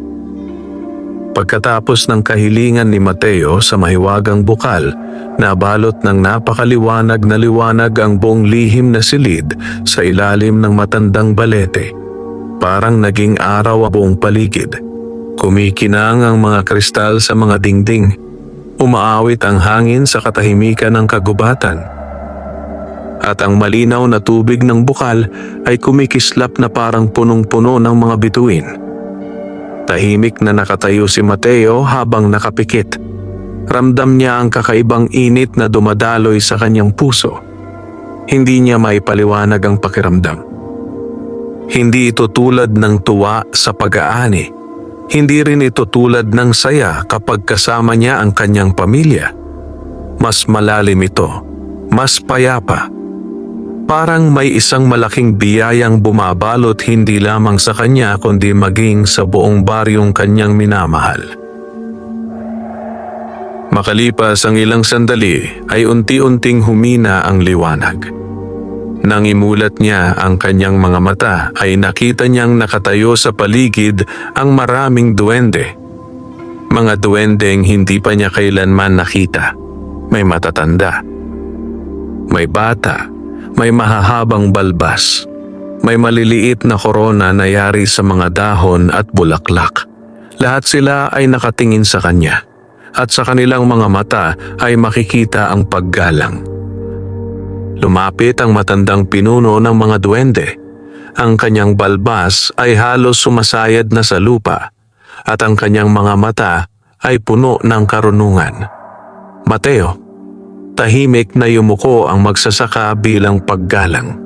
Pagkatapos ng kahilingan ni Mateo sa mahiwagang bukal, nabalot ng napakaliwanag na liwanag ang buong lihim na silid sa ilalim ng matandang balete. Parang naging araw ang buong paligid. Kumikinang ang mga kristal sa mga dingding. Umaawit ang hangin sa katahimikan ng kagubatan. At ang malinaw na tubig ng bukal ay kumikislap na parang punong-puno ng mga bituin. Tahimik na nakatayo si Mateo habang nakapikit. Ramdam niya ang kakaibang init na dumadaloy sa kanyang puso. Hindi niya maipaliwanag ang pakiramdam. Hindi ito tulad ng tuwa sa pag-aani. Hindi rin ito tulad ng saya kapag kasama niya ang kanyang pamilya. Mas malalim ito, mas payapa. Parang may isang malaking biyayang bumabalot hindi lamang sa kanya kundi maging sa buong baryong kanyang minamahal. Makalipas ang ilang sandali ay unti-unting humina ang liwanag. Nang imulat niya ang kanyang mga mata ay nakita niyang nakatayo sa paligid ang maraming duwende. Mga duwendeng hindi pa niya kailanman nakita. May matatanda, may bata, may mahahabang balbas, may maliliit na korona na yari sa mga dahon at bulaklak. Lahat sila ay nakatingin sa kanya, at sa kanilang mga mata ay makikita ang paggalang. Lumapit ang matandang pinuno ng mga duwende. Ang kanyang balbas ay halos sumasayad na sa lupa, at ang kanyang mga mata ay puno ng karunungan. Mateo, tahimik na yumuko ang magsasaka bilang paggalang.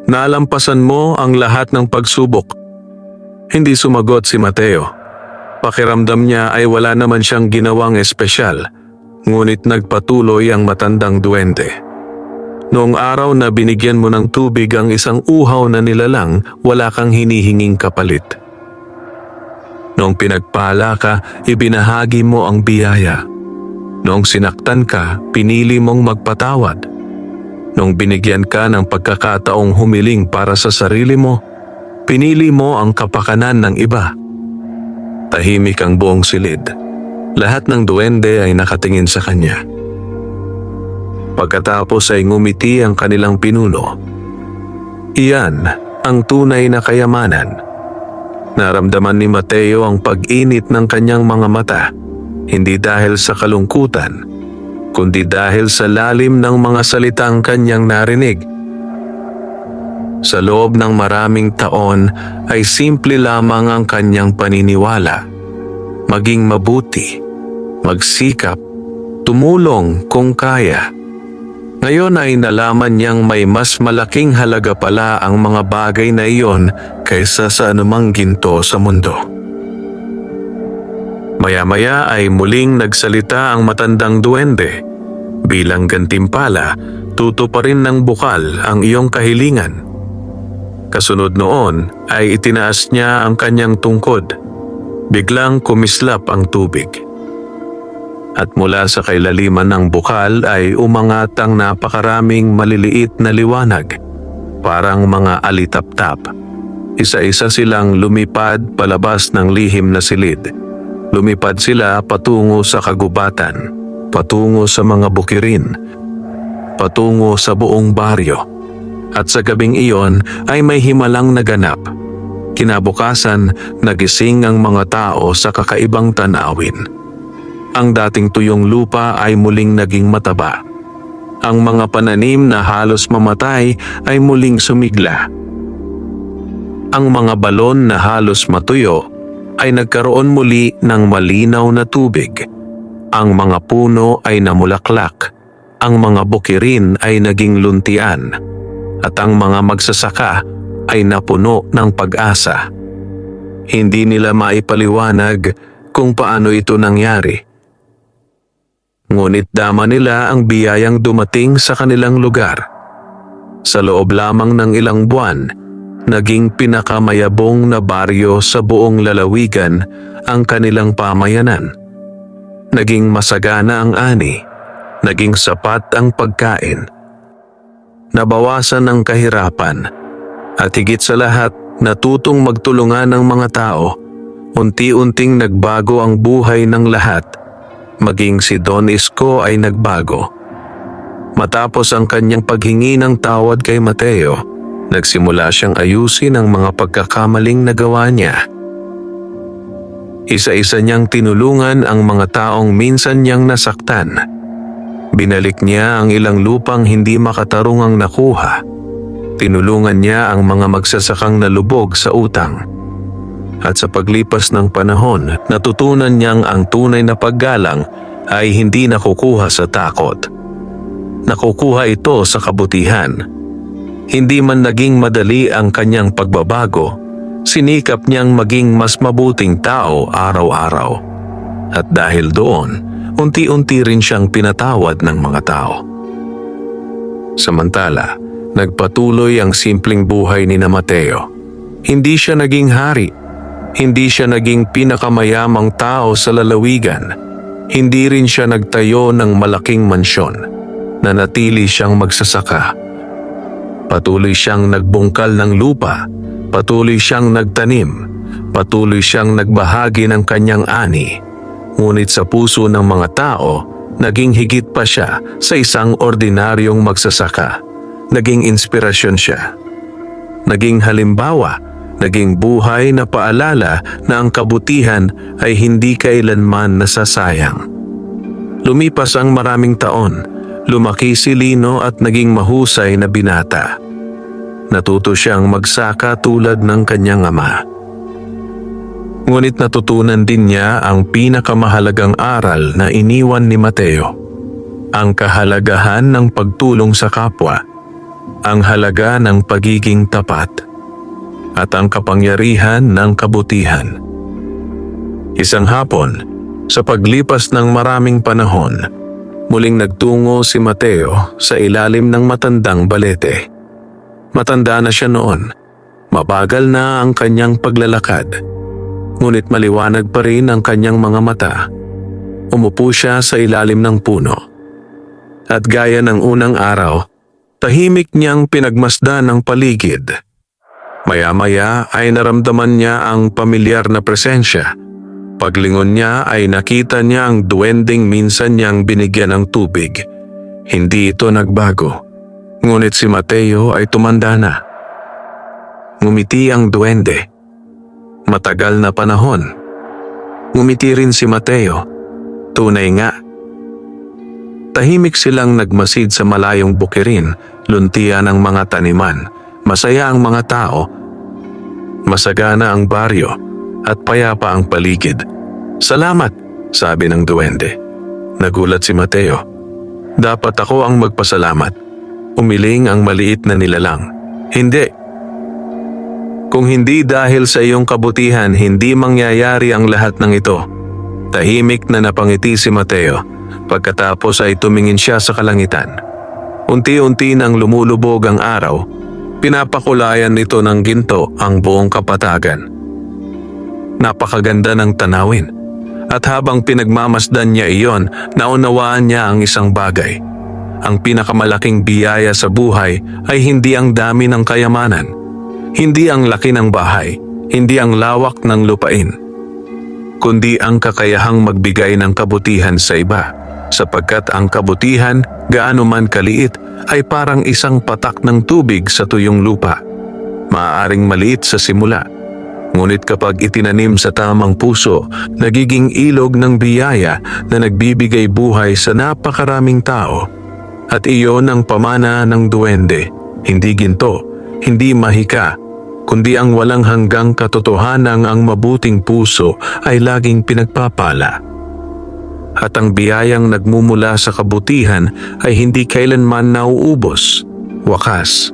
Nalampasan mo ang lahat ng pagsubok. Hindi sumagot si Mateo. Pakiramdam niya ay wala naman siyang ginawang espesyal, ngunit nagpatuloy ang matandang duwende. Noong araw na binigyan mo ng tubig ang isang uhaw na nilalang, wala kang hinihinging kapalit. Noong pinagpala ka, ibinahagi mo ang biyaya. Noong sinaktan ka, pinili mong magpatawad. Noong binigyan ka ng pagkakataong humiling para sa sarili mo, pinili mo ang kapakanan ng iba. Tahimik ang buong silid. Lahat ng duwende ay nakatingin sa kanya. Pagkatapos ay ngumiti ang kanilang pinuno. Iyan ang tunay na kayamanan. Naramdaman ni Mateo ang pag-init ng kanyang mga mata. Hindi dahil sa kalungkutan, kundi dahil sa lalim ng mga salitang kanyang narinig. Sa loob ng maraming taon ay simple lamang ang kanyang paniniwala. Maging mabuti, magsikap, tumulong kung kaya. Ngayon ay nalaman niyang may mas malaking halaga pala ang mga bagay na iyon kaysa sa anumang ginto sa mundo. Maya-maya ay muling nagsalita ang matandang duwende. Bilang gantimpala, tutuparin ng bukal ang iyong kahilingan. Kasunod noon ay itinaas niya ang kanyang tungkod. Biglang kumislap ang tubig. At mula sa kailaliman ng bukal ay umangat ang napakaraming maliliit na liwanag, parang mga alitap-tap. Isa-isa silang lumipad palabas ng lihim na silid. Lumipad sila patungo sa kagubatan, patungo sa mga bukirin, patungo sa buong baryo. At sa gabing iyon ay may himalang naganap. Kinabukasan, nagising ang mga tao sa kakaibang tanawin. Ang dating tuyong lupa ay muling naging mataba. Ang mga pananim na halos mamatay ay muling sumigla. Ang mga balon na halos matuyo ay nagkaroon muli ng malinaw na tubig. Ang mga puno ay namulaklak, ang mga bukirin ay naging luntian, at ang mga magsasaka ay napuno ng pag-asa. Hindi nila maipaliwanag kung paano ito nangyari. Ngunit dama nila ang biyayang dumating sa kanilang lugar. Sa loob lamang ng ilang buwan, naging pinakamayabong na baryo sa buong lalawigan ang kanilang pamayanan. Naging masagana ang ani, naging sapat ang pagkain. Nabawasan ang kahirapan, at higit sa lahat natutong magtulungan ng mga tao. Unti-unting nagbago ang buhay ng lahat. Maging si Don Isko ay nagbago. Matapos ang kanyang paghingi ng tawad kay Mateo, nagsimula siyang ayusin ang mga pagkakamaling nagawa niya. Isa-isa niyang tinulungan ang mga taong minsan niyang nasaktan. Binalik niya ang ilang lupang hindi makatarungang nakuha. Tinulungan niya ang mga magsasakang nalubog sa utang. At sa paglipas ng panahon, natutunan niyang ang tunay na paggalang ay hindi nakukuha sa takot. Nakukuha ito sa kabutihan. Hindi man naging madali ang kanyang pagbabago, sinikap niyang maging mas mabuting tao araw-araw. At dahil doon, unti-unti rin siyang pinatawad ng mga tao. Samantala, nagpatuloy ang simpleng buhay ni Mateo. Hindi siya naging hari. Hindi siya naging pinakamayamang tao sa lalawigan. Hindi rin siya nagtayo ng malaking mansyon. Nanatili siyang magsasaka. Patuloy siyang nagbungkal ng lupa. Patuloy siyang nagtanim. Patuloy siyang nagbahagi ng kanyang ani. Ngunit sa puso ng mga tao, naging higit pa siya sa isang ordinaryong magsasaka. Naging inspirasyon siya. Naging halimbawa. Naging buhay na paalala na ang kabutihan ay hindi kailanman nasasayang. Lumipas ang maraming taon, lumaki si Lino at naging mahusay na binata. Natuto siyang magsaka tulad ng kanyang ama. Ngunit natutunan din niya ang pinakamahalagang aral na iniwan ni Mateo. Ang kahalagahan ng pagtulong sa kapwa, ang halaga ng pagiging tapat, at ang kapangyarihan ng kabutihan. Isang hapon, sa paglipas ng maraming panahon, muling nagtungo si Mateo sa ilalim ng matandang balete. Matanda na siya noon, mabagal na ang kanyang paglalakad, ngunit maliwanag pa rin ang kanyang mga mata. Umupo siya sa ilalim ng puno. At gaya ng unang araw, tahimik niyang pinagmasdan ang paligid. Maya-maya ay naramdaman niya ang pamilyar na presensya. Paglingon niya ay nakita niya ang duwending minsan niyang binigyan ng tubig. Hindi ito nagbago. Ngunit si Mateo ay tumanda na. Ngumiti ang duwende. Matagal na panahon. Ngumiti rin si Mateo. Tunay nga. Tahimik silang nagmasid sa malayong bukirin, luntian ang mga taniman. Masaya ang mga tao. Masagana ang baryo at payapa ang paligid. Salamat, sabi ng duwende. Nagulat si Mateo. Dapat ako ang magpasalamat. Umiling ang maliit na nilalang. Hindi. Kung hindi dahil sa iyong kabutihan, hindi mangyayari ang lahat ng ito. Tahimik na napangiti si Mateo. Pagkatapos ay tumingin siya sa kalangitan. Unti-unti nang lumulubog ang araw, pinapakulayan nito ng ginto ang buong kapatagan. Napakaganda ng tanawin. At habang pinagmamasdan niya iyon, naunawaan niya ang isang bagay. Ang pinakamalaking biyaya sa buhay ay hindi ang dami ng kayamanan. Hindi ang laki ng bahay. Hindi ang lawak ng lupain. Kundi ang kakayahang magbigay ng kabutihan sa iba. Sapagkat ang kabutihan, gaano man kaliit, ay parang isang patak ng tubig sa tuyong lupa. Maaaring maliit sa simula, ngunit kapag itinanim sa tamang puso, nagiging ilog ng biyaya na nagbibigay buhay sa napakaraming tao. At iyon ang pamana ng duwende, hindi ginto, hindi mahika, kundi ang walang hanggang katotohanan ang mabuting puso ay laging pinagpapala. At ang biyayang nagmumula sa kabutihan ay hindi kailanman nauubos. Wakas,